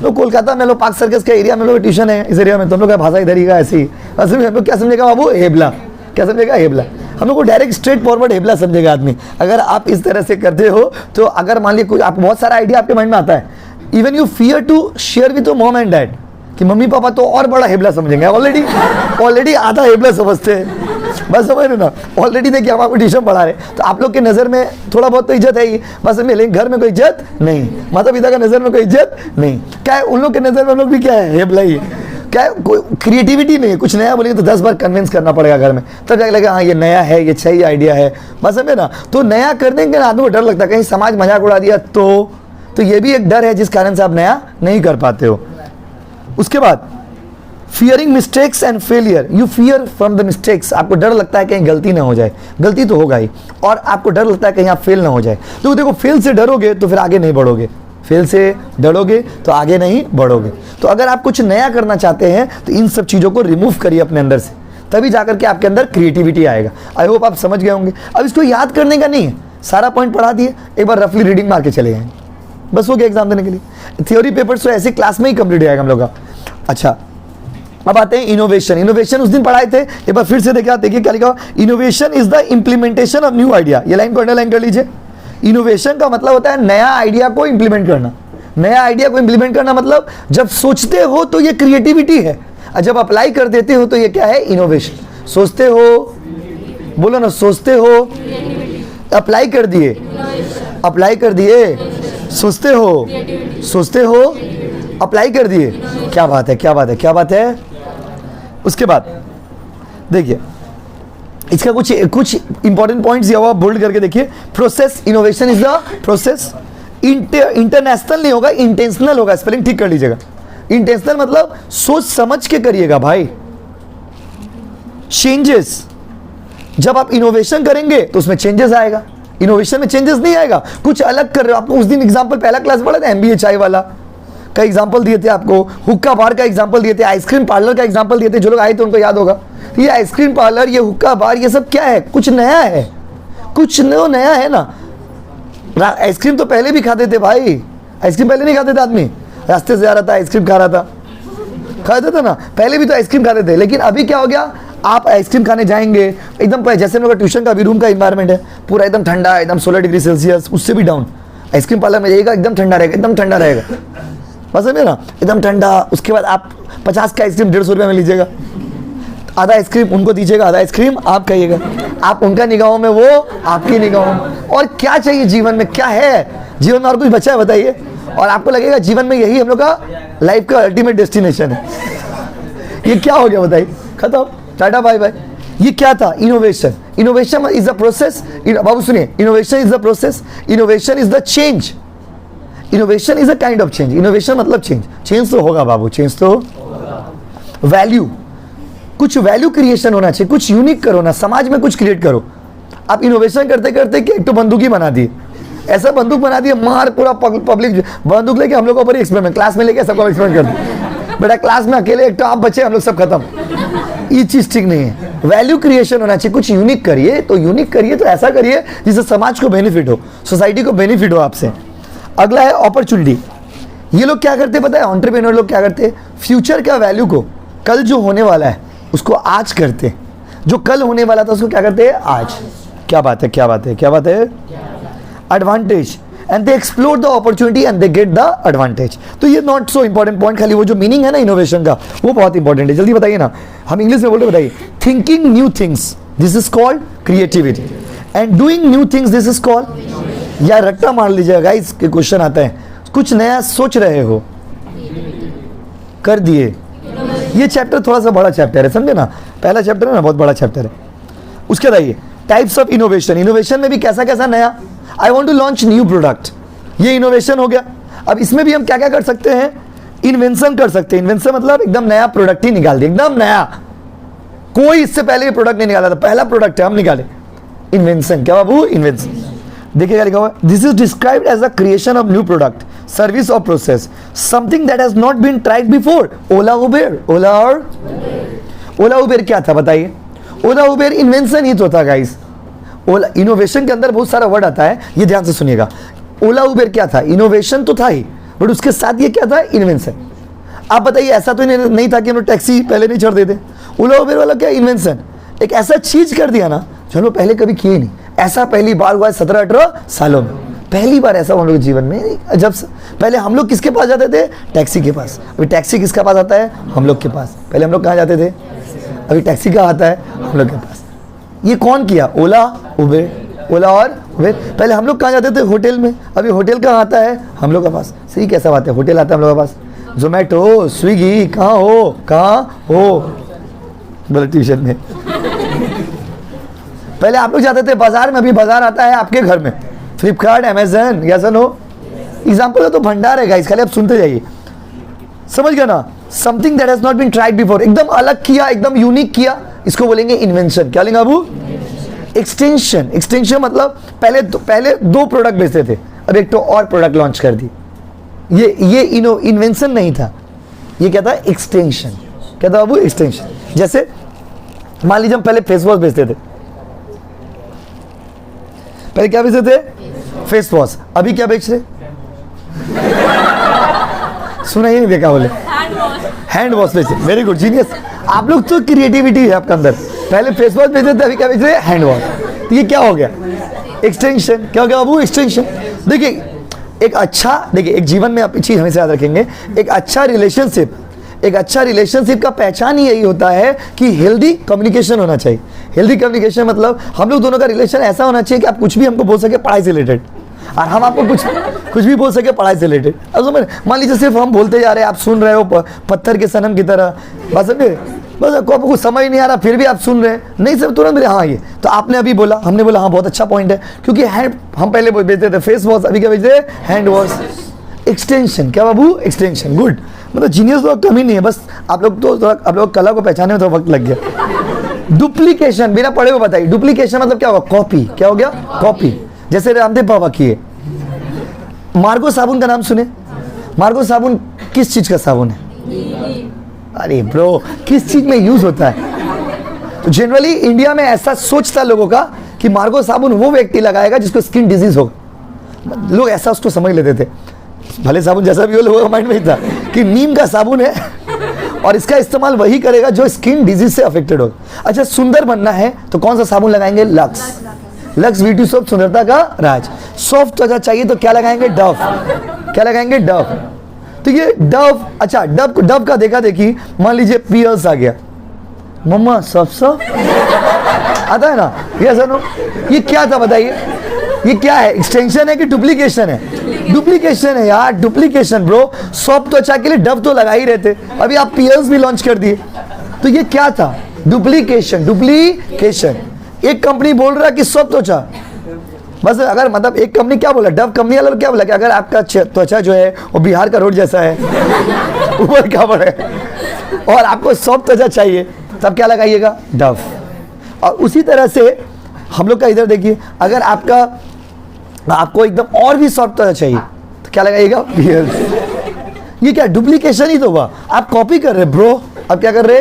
लोग कोलकाता में, लोग पार्क सर्कस के एरिया में, लोग ट्यूशन है इस एरिया में, तो हम लोग का भाषा इधर ही का ऐसे ही, असल में हम लोग क्या समझेगा बाबू, हेबला। क्या समझेगा, हेबला। हम लोग को डायरेक्ट स्ट्रेट फॉरवर्ड हेबला समझेगा आदमी। अगर आप इस तरह से करते हो तो अगर मान लीजिए कुछ, आप बहुत सारा आइडिया आपके माइंड में आता है, even you fear to share with your mom and dad, कि मम्मी पापा तो और बड़ा हेबला समझेंगे, ऑलरेडी आधा हेबला समझते हैं, बस समझ रहे ना, ऑलरेडी देखिए हम आपको ट्यूशन पढ़ा रहे, तो आप लोग के नज़र में थोड़ा बहुत तो इज्जत है ही, बस में, लेकिन घर में कोई इज्जत नहीं, माता पिता का नज़र में कोई इज्जत नहीं, क्या है उन लोग के नज़र में हम लोग भी क्या है, हेबला ही है, क्या है, कोई क्रिएटिविटी नहीं है, कुछ नया बोलेंगे तो 10 बार कन्विंस करना पड़ेगा घर में, तब जाके लगेगा हाँ ये नया है, ये सही आइडिया है, बस समझे ना। तो नया करने के आदमी को डर लगता है कहीं समाज मजाक उड़ा दिया तो ये भी एक डर है जिस कारण से आप नया नहीं कर पाते हो। उसके बाद fearing mistakes and failure, you fear from the mistakes, आपको डर लगता है कहीं गलती ना हो जाए, गलती तो होगा ही, और आपको डर लगता है कहीं आप फेल ना हो जाए। तो देखो फेल से डरोगे तो फिर आगे नहीं बढ़ोगे, फेल से डरोगे तो आगे नहीं बढ़ोगे। तो अगर आप कुछ नया करना चाहते हैं तो इन सब चीज़ों को रिमूव करिए अपने अंदर से, तभी जाकर के आपके अंदर क्रिएटिविटी आएगा। आई होप आप समझ गए होंगे। अब इसको याद करने का नहीं है, सारा पॉइंट पढ़ा दिए, एक बार रफली रीडिंग मार के चले गए, बस हो गया एग्जाम देने के लिए। थ्योरी पेपर्स तो ऐसे क्लास में ही कंप्लीट हो जाएगा हम लोग का। अच्छा अब आते हैं इनोवेशन। इनोवेशन उस दिन पढ़ाए थे, एक बार फिर से देखिए क्या लिखा, innovation is the implementation of new idea. ये लाइन को अंडरलाइन कर लीजिए। इनोवेशन का मतलब होता है नया आइडिया को इंप्लीमेंट करना। नया आइडिया को इंप्लीमेंट करना मतलब जब सोचते हो तो ये क्रिएटिविटी है, और जब अप्लाई कर देते हो तो ये क्या है, इनोवेशन। सोचते हो, बोलो ना, सोचते हो, अप्लाई कर दिए, अप्लाई कर दिए, सोचते हो, अप्लाई कर दिए, क्या बात है, क्या बात है, क्या बात है। उसके बाद देखिए इसका कुछ इंपॉर्टेंट पॉइंट्स दिया हुआ, बोल्ड करके देखिए। Process, innovation is the process, international नहीं होगा, इंटेंशनल होगा, स्पेलिंग ठीक कर लीजिएगा। इंटेंशनल मतलब सोच समझ के करिएगा भाई। चेंजेस, जब आप इनोवेशन करेंगे तो उसमें चेंजेस आएगा, इनोवेशन में चेंजेस नहीं आएगा, कुछ अलग कर रहे हो। आपको उस दिन एग्जांपल पहला क्लास पढ़ा था, MBA चाय वाला का एग्जांपल दिए थे, आपको हुक्का बार का एग्जांपल दिए थे, आइसक्रीम पार्लर का एग्जांपल दिए थे। जो लोग आए थे उनको याद होगा। ये आइसक्रीम पार्लर, ये हुक्का बार, ये सब क्या है, कुछ नया है, कुछ नया है ना। आइसक्रीम तो पहले भी खाते थे भाई, आइसक्रीम पहले नहीं खाते थे आदमी, रास्ते से जा रहा था आइसक्रीम खा रहा था, खाते थे ना, पहले भी तो आइसक्रीम खाते थे। लेकिन अभी क्या हो गया, आप आइसक्रीम खाने जाएंगे एकदम, जैसे हम लोग ट्यूशन का भी रूम का इन्वायरमेंट है पूरा एकदम ठंडा, एकदम 16 डिग्री सेल्सियस, उससे भी डाउन। आइसक्रीम पार्लर में जाइएगा एकदम ठंडा रहेगा, एकदम ठंडा रहेगा, बस है ना, एकदम ठंडा। उसके बाद आप 50 का आइसक्रीम 150 रुपये में लीजिएगा, आधा आइसक्रीम उनको दीजिएगा, आधा आइसक्रीम आप खाइएगा। आप उनका निगाहों में, वो आपकी निगाहों में। और क्या चाहिए जीवन में, क्या है जीवन में, और कुछ बचा है बताइए। और आपको लगेगा जीवन में यही हम लोग का लाइफ का अल्टीमेट डेस्टिनेशन है। ये क्या हो गया बताइए, खत्म, टाटा बाय बाय। ये क्या था, innovation. Innovation is the process, बाबू सुनिए, innovation is the process, innovation is the change, innovation is a kind of change. Innovation मतलब चेंज, चेंज तो होगा बाबू, चेंज तो। वैल्यू, कुछ वैल्यू क्रिएशन होना चाहिए, कुछ यूनिक करो ना, समाज में कुछ क्रिएट करो। आप इनोवेशन करते करते कि एक तो बंदूक ही बना दी, ऐसा बंदूक बना दिया, मार पूरा पब्लिक बंदूक लेके हम लोग ऊपर एक्सपेरिमेंट, क्लास में लेके सबको एक्सपेरिमेंट कर दिया। बेटा क्लास में अकेले एक तो आप बचे, हम लोग सब खत्म। ये चीज ठीक नहीं है। वैल्यू क्रिएशन होना चाहिए, कुछ यूनिक करिए। तो यूनिक करिए तो ऐसा करिए जिससे समाज को बेनिफिट हो, सोसाइटी को बेनिफिट हो आपसे। अगला है अपॉर्चुनिटी। ये लोग क्या करते हैं पता है, एंटरप्रेन्योर लोग क्या करते हैं, फ्यूचर का वैल्यू को, कल जो होने वाला है उसको आज करते हैं। जो कल होने वाला था उसको क्या करते हैं, आज। क्या बात है, क्या बात है, क्या बात है। Advantage, and they explore the opportunity and they get the advantage. तो ये नॉट सो इंपॉर्टेंट पॉइंट, खाली वो जो मीनिंग है ना इनोवेशन का, वो बहुत इंपॉर्टेंट है। जल्दी बताइए ना, हम इंग्लिश में बोल रहे, बताइए। Thinking new things, this is called creativity, and doing new things, this is called. या रट्टा मार लीजिएगा गाइस, के क्वेश्चन आता है, कुछ नया सोच रहे हो, कर दिए। ये चैप्टर थोड़ा सा बड़ा चैप्टर है, समझे ना, पहला चैप्टर है ना, बहुत बड़ा चैप्टर है। उसके बाद टाइप्स ऑफ इनोवेशन, इनोवेशन में भी कैसा कैसा नया, I want to launch new product, ये इनोवेशन हो गया। अब इसमें भी हम क्या क्या कर सकते हैं, इन्वेंशन कर सकते हैं। इन्वेंशन मतलब एकदम नया प्रोडक्ट ही निकाल दिया, एकदम नया, कोई इससे पहले ये प्रोडक्ट नहीं निकाला था, पहला प्रोडक्ट है हम निकाले, इन्वेंशन। क्या बाबू, इन्वेंशन। देखिए क्या लिखा हुआ, this is described as the creation of new product, service और process, something that has not been tried before. Ola Uber, Ola Uber क्या था बताइए, ओला उबेर इन्वेंशन ही तो था गाइस। ओला, इनोवेशन के अंदर बहुत सारा वर्ड आता है, ये ध्यान से सुनिएगा। ओला उबेर क्या था, इनोवेशन तो था ही, बट उसके साथ ये क्या था, इन्वेंशन। आप बताइए, ऐसा तो नहीं था कि हम लोग टैक्सी पहले नहीं चढ़ देते। ओला उबेर वाला क्या, इन्वेंशन, एक ऐसा चीज कर दिया ना जो हम लोग पहले कभी किए नहीं, ऐसा पहली बार हुआ है 17-18 सालों में। पहली बार ऐसा हम लोग के जीवन में, जब पहले हम लोग किसके पास जाते थे? टैक्सी के पास। अभी टैक्सी किसका पास आता है? हम लोग के पास। पहले हम लोग कहाँ जाते थे? अभी टैक्सी कहाँ आता है? हम लोग के पास। ये कौन किया? ओला, उबेर। ओला और उबेर। पहले हम लोग कहाँ जाते थे? होटल में। अभी होटल कहाँ आता है? हम लोग के पास। सही कैसा बात है? होटल आता है हम लोग के पास। जोमेटो, स्विगी, कहाँ हो? कहाँ हो? बोले ट्यूशन में। पहले आप लोग जाते थे बाजार में, अभी बाजार आता है आपके घर में। फ्लिपकार्ट, अमेजन, या नो एग्जाम्पल है तो भंडार है गाइस, खाली आप सुनते जाइए। समझ गए ना? Something that has not been tried before, एकदम अलग किया, एकदम यूनिक किया, इसको बोलेंगे इन्वेंशन। क्या लेंगे बाबू? एक्सटेंशन। एक्सटेंशन मतलब पहले दो प्रोडक्ट बेचते थे, अब एक तो और प्रोडक्ट लॉन्च कर दी। ये इन्वेंशन नहीं था, ये क्या था? एक्सटेंशन। क्या था बाबू? एक्सटेंशन। जैसे मान लीजिए हम पहले फेस वॉश बेचते थे। पहले क्या बेचते थे? Face wash. अभी क्या बेच रहे? सुना ही नहीं, देखा बोले? हैंड वॉश बेच रहे। Very good, genius. आप लोग तो क्रिएटिविटी है आपके अंदर। पहले फेस वॉश बेचते थे, अभी क्या बेच रहे? Hand wash. तो ये क्या हो गया? एक्सटेंशन। क्या हो गया बाबू? एक्सटेंशन। देखिए एक जीवन में आप चीज हमेशा याद रखेंगे, एक अच्छा रिलेशनशिप का पहचान ही यही होता है कि हेल्दी कम्युनिकेशन होना चाहिए। हेल्दी कम्युनिकेशन मतलब हम लोग दोनों का रिलेशन ऐसा होना चाहिए कि आप कुछ भी हमको बोल सके पढ़ाई से रिलेटेड, और हम आपको कुछ भी बोल सके पढ़ाई से रिलेटेड। अब मान लीजिए सिर्फ हम बोलते जा रहे हैं, आप सुन रहे हो पत्थर के सनम की तरह, बस आपको कुछ समझ नहीं आ रहा, फिर भी आप सुन रहे हैं, नहीं सब तुरंत मेरे हाँ ये तो आपने अभी बोला, हमने बोला हाँ बहुत अच्छा पॉइंट है, क्योंकि हम पहले बेचते थे फेस वॉश, अभी क्या बेचते हैं? Hand wash. एक्सटेंशन। क्या बाबू? एक्सटेंशन। गुड। मतलब जीनियस तो कमी नहीं है, बस आप लोग कला को पहचाने में तो वक्त लग गया। डुप्लीकेशन, बिना पढ़े हुए बताइए। डुप्लीकेशन मतलब क्या होगा? कॉपी। क्या हो गया? कॉपी। जैसे रामदेव बाबा किए। मार्गो साबुन का नाम सुने? मार्गो साबुन किस चीज का साबुन है? अरे ब्रो, किस चीज में यूज होता है? तो जनरली इंडिया में ऐसा सोच था लोगों का कि मार्गो साबुन वो व्यक्ति लगाएगा जिसको स्किन डिजीज होगा। लोग ऐसा उसको समझ लेते थे, भले साबुन जैसा भी हो, लोगों का माइंड में था कि नीम का साबुन है और इसका इस्तेमाल वही करेगा जो स्किन डिजीज से अफेक्टेड हो। अच्छा, सुंदर बनना है तो कौन सा साबुन लगाएंगे? लक्स। लक्स ब्यूटी सोप, सुंदरता का राज। सॉफ्ट त्वचा चाहिए तो क्या लगाएंगे? डव। क्या लगाएंगे? डव। तो ये डव। अच्छा, डव का देखा देखी, मान लीजिए पियर्स आ गया, मम्मा सॉफ्ट आता है ना, ये नो, ये क्या था बताइए? ये क्या है? एक्सटेंशन है कि डुप्लीकेशन है? डुप्लीकेशन है यार, डुप्लीकेशन ब्रो। सॉफ्ट त्वचा के लिए डव तो लगा ही रहते, अभी आप पियर्स भी लॉन्च कर दिए, तो ये क्या था? डुप्लीकेशन। डुप्लीकेशन। एक कंपनी बोल रहा है कि सॉफ्ट त्वचा, बस अगर मतलब एक कंपनी क्या बोला, डव कंपनी वाला क्या बोला कि अगर आपका त्वचा जो है वो बिहार का रोड जैसा है, ऊपर क्या बढ़े, और आपको सॉफ्ट त्वचा चाहिए, तब क्या लगाइएगा? डव। और उसी तरह से हम लोग का इधर देखिए, अगर आपको एकदम और भी सॉफ्ट त्वचा चाहिए तो क्या लगाइएगा? ये क्या? डुप्लीकेशन ही तो हुआ, आप कॉपी कर रहे ब्रो। अब क्या कर रहे?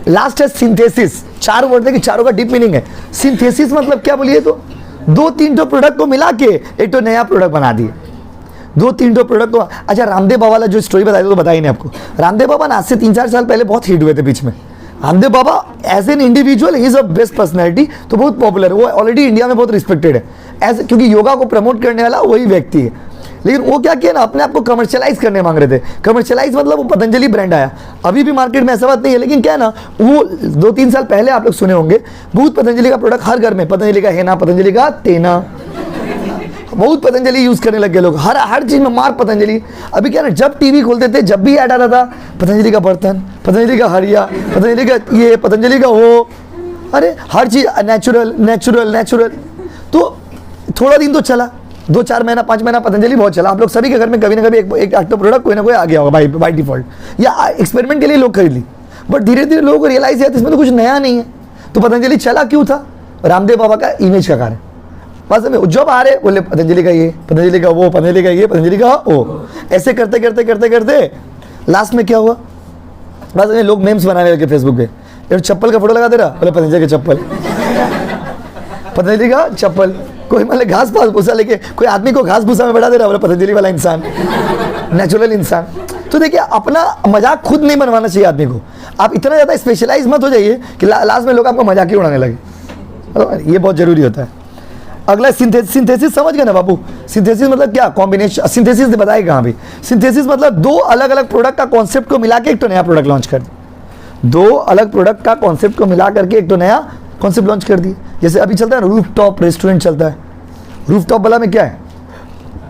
लास्ट है सिंथेसिस। 4 वर्ड है कि चारों का डीप मीनिंग है। सिंथेसिस मतलब क्या बोलिए तो? 2-3 प्रोडक्ट को मिला के एक तो नया प्रोडक्ट बना दिए। 2-3 प्रोडक्ट को। अच्छा, रामदेव बाबा वाला जो स्टोरी बताई तो बताई नहीं आपको। रामदेव बाबा आज से 3-4 साल पहले बहुत हिट हुए थे बीच में। Ramdev Baba as an individual he is a best personality, तो बहुत पॉपुलर है, वो ऑलरेडी इंडिया में बहुत रिस्पेक्टेड है एज, क्योंकि योगा को प्रमोट करने वाला वही व्यक्ति है। लेकिन वो क्या किया ना, अपने आप को कमर्शियलाइज करने मांग रहे थे। कमर्शियलाइज मतलब वो पतंजलि ब्रांड आया, अभी भी मार्केट में ऐसा बात नहीं है, लेकिन क्या है ना, वो 2-3 साल पहले आप लोग सुने होंगे, बहुत पतंजलि का प्रोडक्ट हर घर में, पतंजलि का हेना, पतंजलि का तेना, बहुत पतंजलि यूज करने लग गए लोग, हर चीज में मार पतंजलि। अभी क्या ना, जब टीवी खोलते थे, जब भी ऐड आता था, पतंजलि का बर्तन, पतंजलि का हरिया, पतंजलि का ये, पतंजलि का वो, अरे हर चीज नेचुरल नेचुरल नेचुरल। तो थोड़ा दिन तो चला, 2-4 महीना 5 महीना पतंजलि बहुत चला। आप लोग सभी के घर में कभी ना कभी एक एक्टिव प्रोडक्ट कोई ना कोई आ गया होगा बाई डिफॉल्ट, या एक्सपेरिमेंट के लिए लोग खरीद ली। बट धीरे धीरे लोगों को रियलाइज किया इसमें तो कुछ नया नहीं है। तो पतंजलि चला क्यों था? रामदेव बाबा का इमेज का कारण। बस में जब आ रहे बोले पतंजलि का ये, पतंजलि का वो, पतंजलि का ये, पतंजलि का वो, ऐसे करते करते करते करते लास्ट में क्या हुआ, बस में लोग मेम्स बनाने लगे फेसबुक पे। यार चप्पल का फोटो लगा दे रहा, बोले पतंजलि का चप्पल, पतंजलि का चप्पल। कोई मतलब घास भूसा लेके कोई आदमी को घास भूसा में बैठा दे रहा, बोले पतंजलि वाला इंसान, नेचुरल इंसान। तो देखिए, अपना मजाक खुद नहीं बनवाना चाहिए आदमी को। आप इतना ज़्यादा स्पेशलाइज मत हो जाइए कि लास्ट में लोग आपको मजाक ही उड़ाने लगे। ये बहुत ज़रूरी होता है। अगला सिंथेसिस समझ गए ना बाबू? सिंथेसिस मतलब क्या? कॉम्बिनेशन। सिंथेसिस बताइए कहाँ भी? सिंथेसिस मतलब दो अलग अलग प्रोडक्ट का कॉन्सेप्ट को मिला के एक तो नया प्रोडक्ट लॉन्च कर दिया। दो अलग प्रोडक्ट का कॉन्सेप्ट को मिला करके एक तो नया कॉन्सेप्ट लॉन्च कर दिया। जैसे अभी चलता है ना रूफ टॉप रेस्टोरेंट चलता है। रूफ टॉप वाला में क्या है?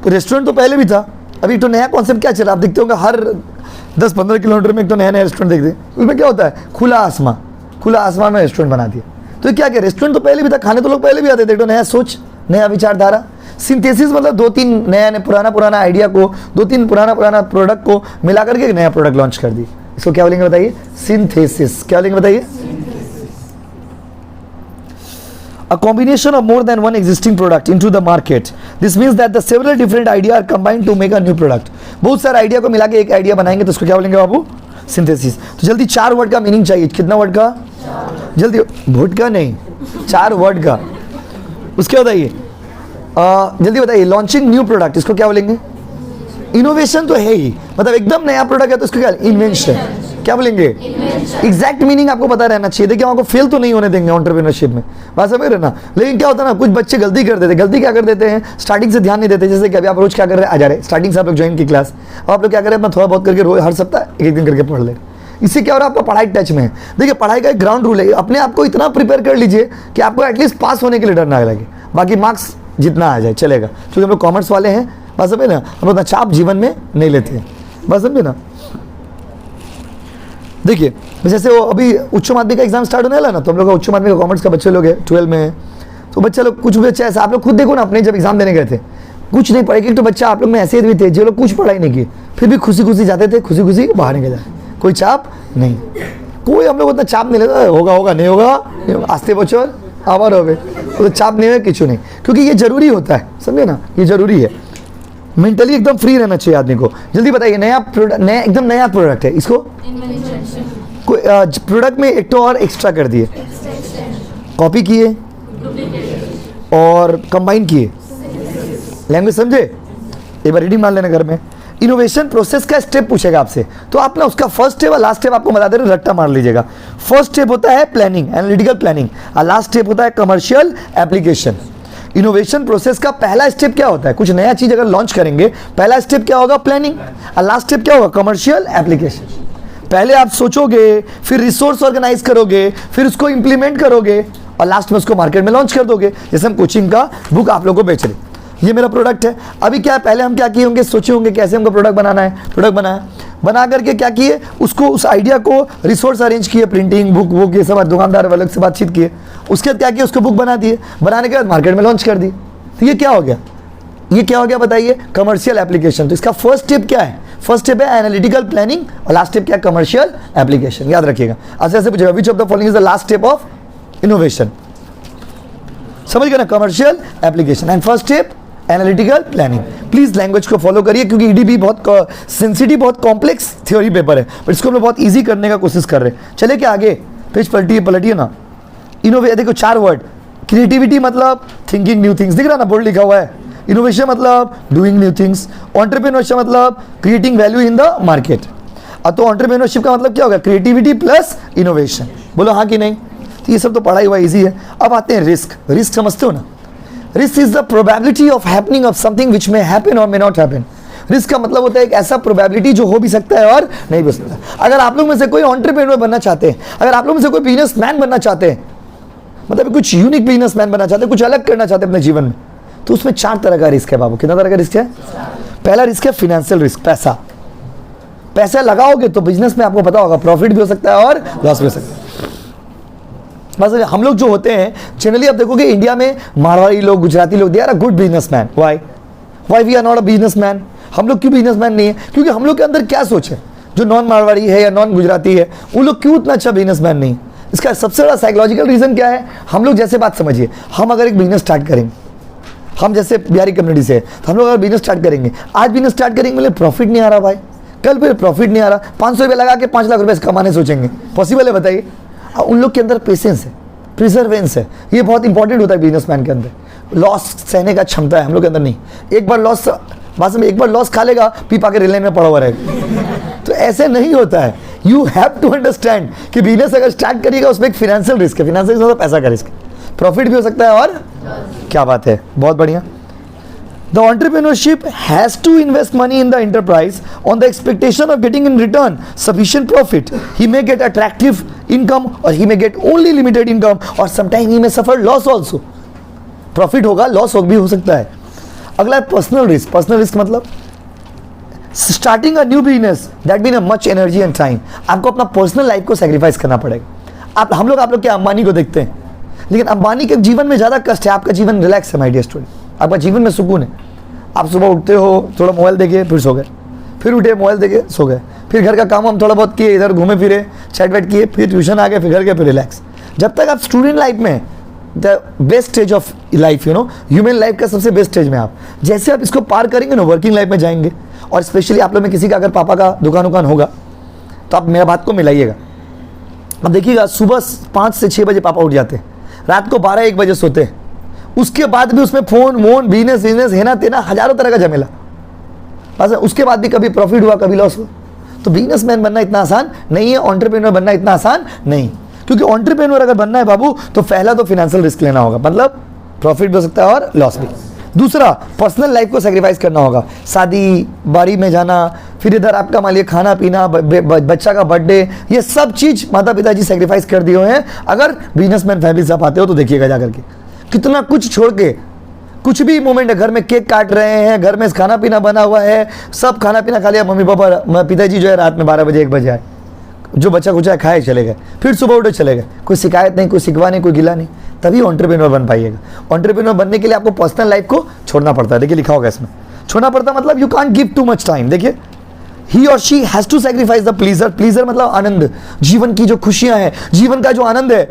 रेस्टोरेंट तो पहले भी था, अभी एक तो नया कॉन्सेप्ट क्या चल रहा है? आप देखते होंगे हर 10-15 किलोमीटर में एक तो नया नया रेस्टोरेंट देखते हैं। उसमें क्या होता है? खुला आसमान में रेस्टोरेंट बना दिया। तो ये क्या क्या? रेस्टोरेंट तो पहले भी था, खाने तो लोग पहले भी आते थे। एक तो नया सोच, नया विचारधारा। सिंथेसिस मतलब दो तीन नया पुराना आइडिया को, दो तीन पुराना प्रोडक्ट को मिला करके एक नया प्रोडक्ट लॉन्च कर दी। इसको क्या बोलेंगे बताइए? सिंथेसिस। क्या बोलेंगे बताइए? A combination of more than one existing product into the market. This means that the several different ideas are combined to make a new product. बहुत सारे आइडिया को मिला के एक आइडिया बनाएंगे तो उसको क्या बोलेंगे बाबू? सिंथेसिस। तो जल्दी 4 वर्ड का मीनिंग चाहिए। कितना वर्ड का? जल्दी, वोट का नहीं, 4 वर्ड का। उसके बताइए, जल्दी बताइए। लॉन्चिंग न्यू प्रोडक्ट, इसको क्या बोलेंगे? इनोवेशन तो है ही, मतलब एकदम नया प्रोडक्ट है तो इसको क्या? इन्वेंशन। क्या बोलेंगे? एग्जैक्ट मीनिंग आपको पता रहना चाहिए। देखिए आपको फेल तो नहीं होने देंगे एंटरप्रेन्योरशिप में, बात समझ रहे ना? लेकिन क्या होता है ना, कुछ बच्चे गलती कर देते। गलती क्या कर देते हैं? स्टार्टिंग से ध्यान नहीं देते। जैसे कि अभी आप रोज क्या कर रहे हैं? आ जा रहे स्टार्टिंग से आप लोग ज्वाइन की क्लास, अब आप लोग क्या कर रहे हैं? अपना थोड़ा बहुत करके रोज हर सप्ताह एक दिन करके पढ़ ले। इससे क्या हो रहा है? आपका पढ़ाई टच में है। देखिए पढ़ाई का एक ग्राउंड रूल है, अपने आप को इतना प्रिपेयर कर लीजिए कि आपको एटलीस्ट पास होने के लिए डर ना लगे, बाकी मार्क्स जितना आ जाए चलेगा। क्योंकि हम लोग कॉमर्स वाले हैं, बात समझे ना? हम लोग चाप जीवन में नहीं लेते हैं, बात समझे ना? देखिए जैसे वो अभी उच्च माध्यमिक का एग्जाम स्टार्ट होने वाला ना, तो हम लोग का उच्च माध्यमिक कॉमर्स का बच्चे लोग हैं 12 में है, तो बच्चे लोग कुछ बच्चे ऐसे, आप लोग खुद देखो ना, अपने जब एग्जाम देने गए थे कुछ नहीं पढ़े। तो बच्चा आप लोग में ऐसे भी थे जो लोग कुछ पढ़ाई नहीं की, फिर भी खुशी खुशी जाते थे, खुशी खुशी बाहर निकल जाए, कोई चाप नहीं। कोई हम लोग उतना चाप नहीं लेता, होगा नहीं होगा, आस्ते बच्चों आवर हो गए, तो चाप नहीं है किचू नहीं, क्योंकि ये जरूरी होता है, समझे ना? ये जरूरी है। मेंटली एकदम फ्री रहना चाहिए आदमी को। जल्दी बताइए, नया प्रोडक्ट, नया एकदम नया प्रोडक्ट है, इसको कोई प्रोडक्ट में एक तो और एक्स्ट्रा कर दिए, कॉपी किए और कंबाइन किए। लैंग्वेज समझे? एक बार रीडिंग मान लेना घर में। इनोवेशन प्रोसेस का स्टेप पूछेगा आपसे, तो आप ना उसका फर्स्ट स्टेप और लास्ट स्टेप आपको बता दे रहे, रट्टा मार लीजिएगा। फर्स्ट स्टेप होता है प्लानिंग, एनालिटिकल प्लानिंग, और लास्ट स्टेप होता है कमर्शियल एप्लीकेशन। इनोवेशन प्रोसेस का पहला स्टेप क्या होता है? कुछ नया चीज अगर लॉन्च करेंगे, पहला स्टेप क्या होगा? प्लानिंग, और लास्ट स्टेप क्या होगा? Commercial application. पहले आप सोचोगे, फिर रिसोर्स ऑर्गेनाइज करोगे, फिर उसको इंप्लीमेंट करोगे, और लास्ट में उसको मार्केट में लॉन्च कर दोगे। जैसे हम कोचिंग का बुक आप लोगों को बेच रहे, ये मेरा प्रोडक्ट है। अभी क्या है, पहले हम क्या किए होंगे? सोचे होंगे कैसे हमको प्रोडक्ट बनाना है, प्रोडक्ट बनाया, बना करके क्या किए? उसको, उस आइडिया को रिसोर्स अरेंज किए, प्रिंटिंग बुक ये सब, दुकानदार अलग से बातचीत किए, उसके बाद क्या किया? उसको बुक बना दिए, बनाने के बाद मार्केट में लॉन्च कर दी। तो ये क्या हो गया? ये क्या हो गया बताइए? Commercial application. तो इसका फर्स्ट स्टेप क्या है? फर्स्ट स्टेप है एनालिटिकल प्लानिंग, और लास्ट स्टेप क्या? Commercial application. याद रखिएगा। ऐसे ऐसे पूछेगा, which of the following is the last step of innovation? समझ गए ना? Commercial application and first step analytical planning. Please language को फॉलो करिए, क्योंकि ईडीबी बहुत सेंसिटिव, बहुत कॉम्प्लेक्स थ्योरी पेपर है, बट इसको हम लोग बहुत इजी करने का कोशिश कर रहे हैं। चले क्या आगे? पेज पलटिए ना। इनोवे, देखो 4 वर्ड। क्रिएटिविटी मतलब थिंकिंग न्यू थिंग्स, दिख रहा ना, बोर्ड लिखा हुआ है। इनोवेशन मतलब डूइंग न्यू थिंग्स। एंटरप्रेन्योरशिप मतलब creating value in the market. तो एंटरप्रेन्योरशिप का मतलब क्या होगा? Creativity plus innovation. बोलो हाँ कि नहीं? तो ये सब तो पढ़ा हुआ इजी है। अब आते हैं रिस्क। रिस्क समझते हो ना? Risk is the probability of happening of something which may happen और मे नॉट हैपन। रिस्क का मतलब होता है एक ऐसा प्रोबेबिलिटी जो हो भी सकता है और नहीं भी सकता। अगर आप लोग में से कोई एंटरप्रेन्योर बनना चाहते हैं, अगर आप लोग में से कोई बिजनेसमैन बनना चाहते हैं, मतलब कुछ यूनिक बिजनेसमैन बनना चाहते हैं, कुछ अलग करना चाहते हैं अपने जीवन में, तो उसमें 4 तरह का रिस्क है बाबू। कितना तरह का रिस्क है? पहला रिस्क है फाइनेंशियल रिस्क, पैसा। पैसा लगाओगे तो बिजनेस में आपको पता होगा प्रॉफिट भी हो सकता है और लॉस भी हो सकता है। बस हम लोग जो होते हैं जनरली, आप देखोगे इंडिया में मारवाड़ी लोग, गुजराती लोग, they are a good businessman. Why we are not a businessman? हम लोग क्यों बिजनेसमैन नहीं है? क्योंकि हम लोग के अंदर क्या सोच है? जो नॉन मारवाड़ी है या नॉन गुजराती है, उन लोग क्यों उतना अच्छा बिजनेसमैन नहीं? इसका सबसे बड़ा साइकोलॉजिकल रीजन क्या है? हम लोग जैसे बात समझिए, हम अगर एक बिजनेस स्टार्ट करेंगे, हम जैसे बिहारी कम्युनिटी से, तो हम लोग अगर बिजनेस स्टार्ट करेंगे, आज बिजनेस स्टार्ट करेंगे, मतलब प्रॉफिट नहीं आ रहा भाई, कल फिर प्रॉफिट नहीं आ रहा, 500 रुपये लगा के 5 लाख रुपये कमाने सोचेंगे, पॉसिबल है बताइए? उन लोग के अंदर पेशेंस है, प्रिजर्वेंस है, ये बहुत इंपॉर्टेंट होता है बिजनेसमैन के अंदर। लॉस सहने का क्षमता है, हम लोग के अंदर नहीं। एक बार लॉस, बात में एक बार लॉस खा लेगा, पी पा के रेल लाइन में पड़ा हुआ रहेगा। तो ऐसे नहीं होता है। यू हैव टू अंडरस्टैंड कि बिजनेस अगर स्टार्ट करिएगा उसमें एक फाइनेंशियल रिस्क है। फाइनेंशियल मतलब पैसा का रिस्क। प्रॉफिट भी हो सकता है और क्या बात है, बहुत बढ़िया। The entrepreneurship has to invest money in the enterprise on the expectation of getting in return sufficient profit. He may get attractive income or he may get only limited income or sometimes he may suffer loss also. Profit होगा, loss भी हो सकता है। अगला है पर्सनल रिस्क। पर्सनल रिस्क मतलब starting a new business that mean a much energy and time. आपको अपना पर्सनल लाइफ को सेक्रीफाइस करना पड़ेगा। आप लोग क्या अंबानी को देखते हैं, लेकिन अंबानी के जीवन में ज़्यादा कष्ट है, आपका जीवन रिलैक्स है माय डियर स्टूडेंट, आपका जीवन में सुकून है। आप सुबह उठते हो, थोड़ा मोबाइल देखे, फिर सो गए, फिर उठे, मोबाइल देखे, सो गए, फिर घर का काम हम थोड़ा बहुत किए, इधर घूमे फिरे, चैट वैट किए, फिर ट्यूशन आ गए, फिर घर गए, फिर रिलैक्स। जब तक आप स्टूडेंट लाइफ में, the best stage of life, you know, human life का सबसे बेस्ट स्टेज में आप, जैसे आप इसको पार करेंगे ना, वर्किंग लाइफ में जाएंगे। और स्पेशली आप लोग में किसी का अगर पापा का दुकान होगा तो आप मेरा बात को मिलाइएगा। अब देखिएगा, सुबह 5 से 6 बजे पापा उठ जाते हैं, रात को 12-1 बजे सोते हैं, उसके बाद भी उसमें फोन बिजनेस हेना तेना हजारों तरह का झमेला, बस उसके बाद भी कभी प्रॉफिट हुआ कभी लॉस हुआ। तो बिजनेसमैन बनना इतना आसान नहीं है, एंटरप्रेन्योर बनना इतना आसान नहीं, क्योंकि एंटरप्रेन्योर अगर बनना है बाबू तो पहला तो फाइनेंशियल रिस्क लेना होगा, मतलब प्रॉफिट भी हो सकता है और लॉस भी। दूसरा, पर्सनल लाइफ को सेक्रीफाइस करना होगा, शादी बाड़ी में जाना, फिर इधर आपका मान लीजिए खाना पीना, बच्चा का बर्थडे, ये सब चीज़ माता पिताजी सेक्रीफाइस कर दिए हुए हैं। अगर बिजनेसमैन फैमिली से आप आते हो तो देखिएगा जाकर के, कितना कुछ छोड़ के, कुछ भी मोमेंट है, घर में केक काट रहे हैं, घर में खाना पीना बना हुआ है, सब खाना पीना खा लिया, मम्मी पापा पिताजी जो है रात में 12 बजे 1 बजे आए, जो बच्चा कुछ खाए चले गए, फिर सुबह उठे चले गए, कोई शिकायत नहीं, कोई शिकवा नहीं, कोई गिला नहीं, तभी एंटरप्रेन्योर बन पाइएगा। एंटरप्रेन्योर बनने के लिए आपको पर्सनल लाइफ को छोड़ना पड़ता है। देखिए लिखा होगा इसमें, छोड़ना पड़ता मतलब you can't give too much time. देखिए, ही और she has to sacrifice the pleasure. Pleasure मतलब आनंद, जीवन की जो खुशियां हैं, जीवन का जो आनंद है,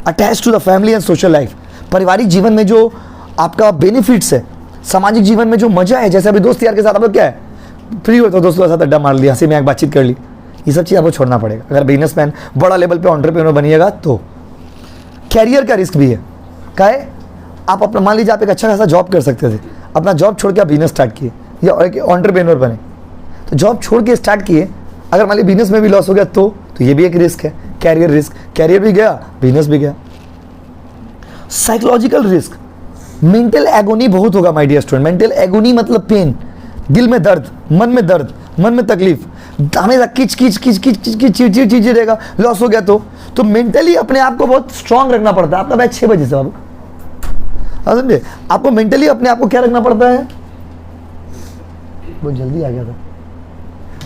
attach to the family and social life. पारिवारिक जीवन में जो आपका बेनिफिट्स है, सामाजिक जीवन में जो मजा है, जैसे अभी दोस्त यार के साथ आप लोग क्या है, फ्री हो तो दोस्तों के साथ अड्डा मार लिया, हंसी में बातचीत कर ली, ये सब चीज़ आपको छोड़ना पड़ेगा अगर बिजनेसमैन बड़ा लेवल पे एंटरप्रेन्योर बनिएगा तो। कैरियर का रिस्क भी है, क्या है, आप अपना मान लीजिए आप एक अच्छा खासा जॉब कर सकते थे, अपना जॉब छोड़ के आप बिजनेस स्टार्ट किए या एक एंटरप्रेन्योर बने, तो जॉब छोड़ के स्टार्ट किए, अगर मान लीजिए बिजनेस में भी लॉस हो गया तो ये भी एक रिस्क है, कैरियर रिस्क। कैरियर भी गया, बिजनेस भी गया। साइकोलॉजिकल रिस्क, मेंटल एगोनी बहुत होगा my dear student. Mental agony मतलब पेन, दिल में दर्द, मन में तकलीफ, हमेशा किच चिड़चिड़ रहेगा, लॉस हो गया तो मेंटली अपने आप को बहुत स्ट्रांग रखना पड़ता है। आपका बैच 6 बजे से बाबू, समझे, आपको मेंटली अपने आप को क्या रखना पड़ता है, बहुत जल्दी आ गया था,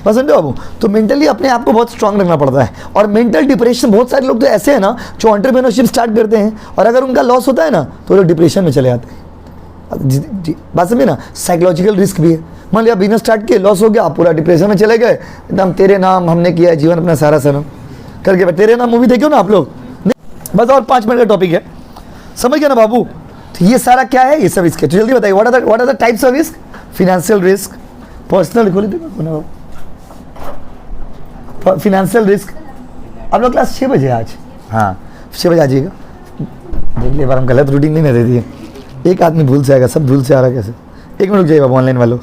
बस समझो बाबू, तो मेंटली अपने आप को बहुत स्ट्रांग रखना पड़ता है। और मेंटल डिप्रेशन, बहुत सारे लोग तो ऐसे हैं ना जो एंटरप्रेन्योरशिप स्टार्ट करते हैं और अगर उनका लॉस होता है ना तो लोग डिप्रेशन में चले जाते हैं। बात समझे ना, साइकोलॉजिकल रिस्क भी है। मान लिया बिजनेस स्टार्ट किए, लॉस हो गया, आप पूरा डिप्रेशन में चले गए, एकदम तेरे नाम हमने किया है जीवन अपना सारा सनम करके। तेरे नाम मूवी देखो ना आप लोग, बस और 5 मिनट का टॉपिक है, समझ गया ना बाबू। तो ये सारा क्या है, ये सब रिस्क है। तो जल्दी बताइए, what are the types of risk? Financial risk, personal, खोली देखो, फाइनेंशियल रिस्क। आप लोग क्लास 6 बजे आज, हाँ 6 बजे आ जाइएगा। देख लिया बार हम गलत रूटीन नहीं दे दिए, एक आदमी भूल से आएगा, सब भूल से आ रहा है कैसे। 1 मिनट रुक जाइए बाबू, ऑनलाइन वालों।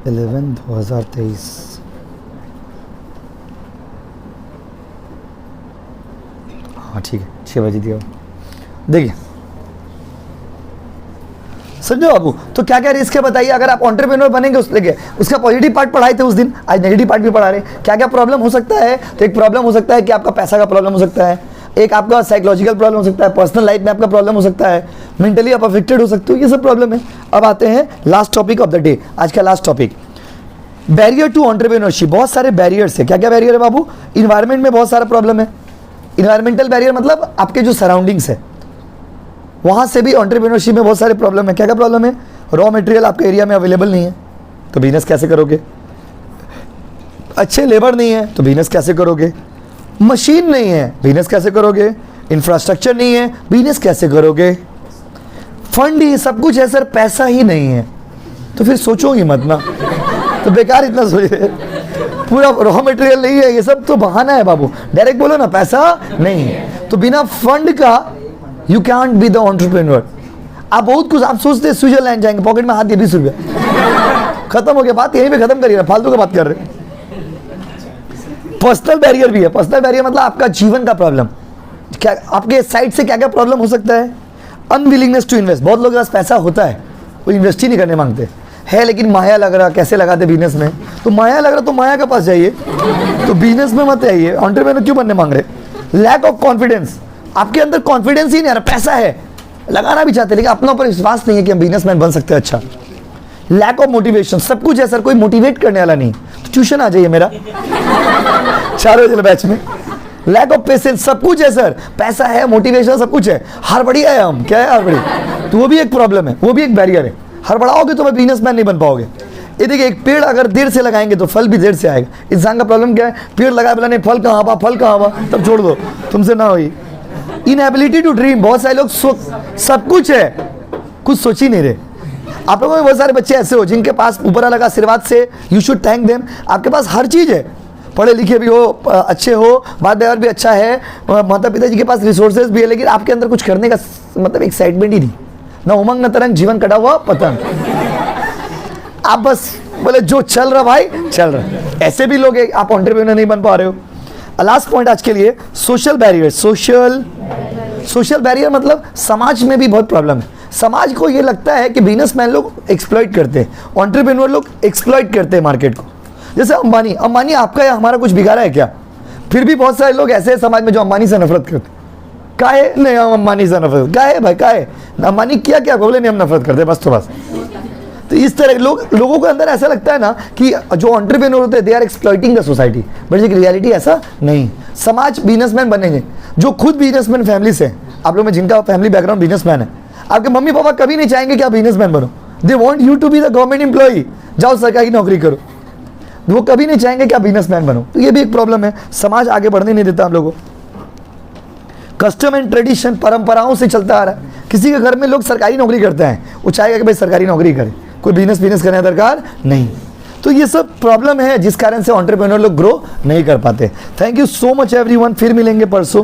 11/2023 हाँ ठीक है, 6 बजे दिया। देखिए समझो बाबू, तो क्या क्या रिस्क है बताइए। अगर आप एंटरप्रेन्योर बनेंगे उसका पॉजिटिव पार्ट पढ़ाए थे उस दिन, आज नेगेटिव पार्ट भी पढ़ा रहे। क्या क्या प्रॉब्लम हो सकता है, तो एक प्रॉब्लम हो सकता है कि आपका पैसा का प्रॉब्लम हो सकता है, एक आपका साइकोलॉजिकल प्रॉब्लम हो सकता है, पर्सनल लाइफ में आपका प्रॉब्लम हो सकता है, मेंटली आप अफेक्टेड हो सकते हो, ये सब प्रॉब्लम है। अब आते हैं last topic of the day, आज का last topic, barrier to entrepreneurship. बहुत सारे बैरियर्स है। क्या क्या बैरियर है बाबू? इन्वायरमेंट में बहुत सारा प्रॉब्लम है। इन्वायरमेंटल बैरियर मतलब आपके जो सराउंडिंग्स है वहाँ से भी एंटरप्रेन्योरशिप में बहुत सारे प्रॉब्लम है। क्या क्या प्रॉब्लम है? रॉ मटेरियल आपके एरिया में अवेलेबल नहीं है तो बिजनेस कैसे करोगे, अच्छे लेबर नहीं है तो बिजनेस कैसे करोगे, मशीन नहीं है बिजनेस कैसे करोगे, इंफ्रास्ट्रक्चर नहीं है बिजनेस कैसे करोगे, फंड ही सब कुछ है सर, पैसा ही नहीं है तो फिर सोचोगे मत ना, तो बेकार इतना सोच रहे, पूरा रॉ मटेरियल नहीं है, ये सब तो बहाना है बाबू। डायरेक्ट बोलो ना पैसा नहीं है, तो बिना फंड का you can't be the entrepreneur. आप बहुत कुछ आप सोचते हैं स्विट्जरलैंड जाएंगे, पॉकेट में हाथ दिए 20 रुपया, खत्म हो गया, बात यहीं पे खत्म करिए ना, फालतू का बात कर रहे। पर्सनल बैरियर भी है। पर्सनल बैरियर मतलब आपका जीवन का प्रॉब्लम, क्या आपके साइड से क्या क्या प्रॉब्लम हो सकता है। अनविलिंगनेस टू इन्वेस्ट, बहुत लोगों के पास पैसा होता है वो इन्वेस्ट ही नहीं करने मांगते है, लेकिन माया लग रहा, कैसे लगाते बिजनेस में, तो माया लग रहा तो माया के पास जाइए, तो बिजनेस में मत आइए। एंटरप्रेन्योर क्यों बनने मांग रहे। लैक ऑफ कॉन्फिडेंस, आपके अंदर कॉन्फिडेंस ही नहीं आ रहा, पैसा है लगाना भी चाहते लेकिन अपने ऊपर विश्वास नहीं है कि हम बिजनेसमैन बन सकते हैं। अच्छा, लैक ऑफ मोटिवेशन, सब कुछ है सर, कोई मोटिवेट करने वाला नहीं, तो ट्यूशन आ जाइए मेरा 4 बजे बैच में। लैक ऑफ पेशेंस, सब कुछ है सर, पैसा है, मोटिवेशन सब कुछ है, हड़बड़ी है हम, क्या है हड़बड़ी, तो वो भी एक प्रॉब्लम है, वो भी एक बैरियर है। हड़बड़ाओगे तो मैं बिजनेसमैन नहीं बन पाओगे। ये देखिए, एक पेड़ अगर देर से लगाएंगे तो फल भी देर से आएगा। इंसान का प्रॉब्लम क्या है, पेड़ लगाए बोला नहीं फल कहाँ हुआ, फल कहाँ हुआ, तब छोड़ दो, तुमसे ना हुई। इनएबिलिटी टू ड्रीम, बहुत सारे लोग सब कुछ है, कुछ सोच ही नहीं रहे। आप लोगों में बहुत सारे बच्चे ऐसे हो जिनके पास ऊपर वाला का आशीर्वाद से, यू शुड थैंक देम, आपके पास हर चीज़ है, पढ़े लिखे भी हो, अच्छे हो, बात व्यवहार भी अच्छा है, माता पिता जी के पास रिसोर्सेज भी है, लेकिन आपके अंदर कुछ करने का मतलब एक्साइटमेंट ही नहीं, ना उमंग न तरंग, जीवन कटा हुआ पतंग। आप बस बोले जो चल रहा भाई चल रहा। ऐसे भी लोग हैं, आप एंटरप्रेन्योर नहीं बन पा रहे हो। लास्ट पॉइंट आज के लिए, सोशल बैरियर। सोशल बैरियर मतलब समाज में भी बहुत प्रॉब्लम है। समाज को ये लगता है कि बिजनेसमैन लोग एक्सप्लॉइट करते हैं, एंटरप्रेन्योर लोग एक्सप्लॉइट करते हैं मार्केट को। जैसे अंबानी आपका या हमारा कुछ बिगाड़ा है क्या। फिर भी बहुत सारे लोग ऐसे हैं समाज में जो अंबानी से नफरत करते, काहे नहीं हम अंबानी से नफरत, काहे भाई काहे, अंबानी क्या क्या बोले नहीं हम नफरत करते बस, तो बस। तो इस तरह लोगों के अंदर ऐसा लगता है ना कि जो एंटरप्रेन्योर होते हैं they are exploiting the society, but reality ऐसा नहीं। समाज बिजनेसमैन बनेंगे जो खुद बिजनेसमैन फैमिली से, आप लोग में जिनका फैमिली बैकग्राउंड बिजनेसमैन है, आपके मम्मी पापा कभी नहीं चाहेंगे कि आप बिजनेसमैन बनो। They want you to be the government employee, जाओ सरकारी नौकरी करो, वो कभी नहीं चाहेंगे कि आप बिजनेसमैन बनो। तो ये भी एक प्रॉब्लम है, समाज आगे बढ़ने नहीं देता हम लोगों को। कस्टम एंड ट्रेडिशन, परंपराओं से चलता आ रहा है। किसी के घर में लोग सरकारी नौकरी करते हैं, वो चाहेगा कि भाई सरकारी नौकरी करे, कोई बिजनेस करने दरकार नहीं। तो ये सब प्रॉब्लम है जिस कारण से एंटरप्रेन्योर लोग ग्रो नहीं कर पाते। Thank you so much everyone, फिर मिलेंगे परसों।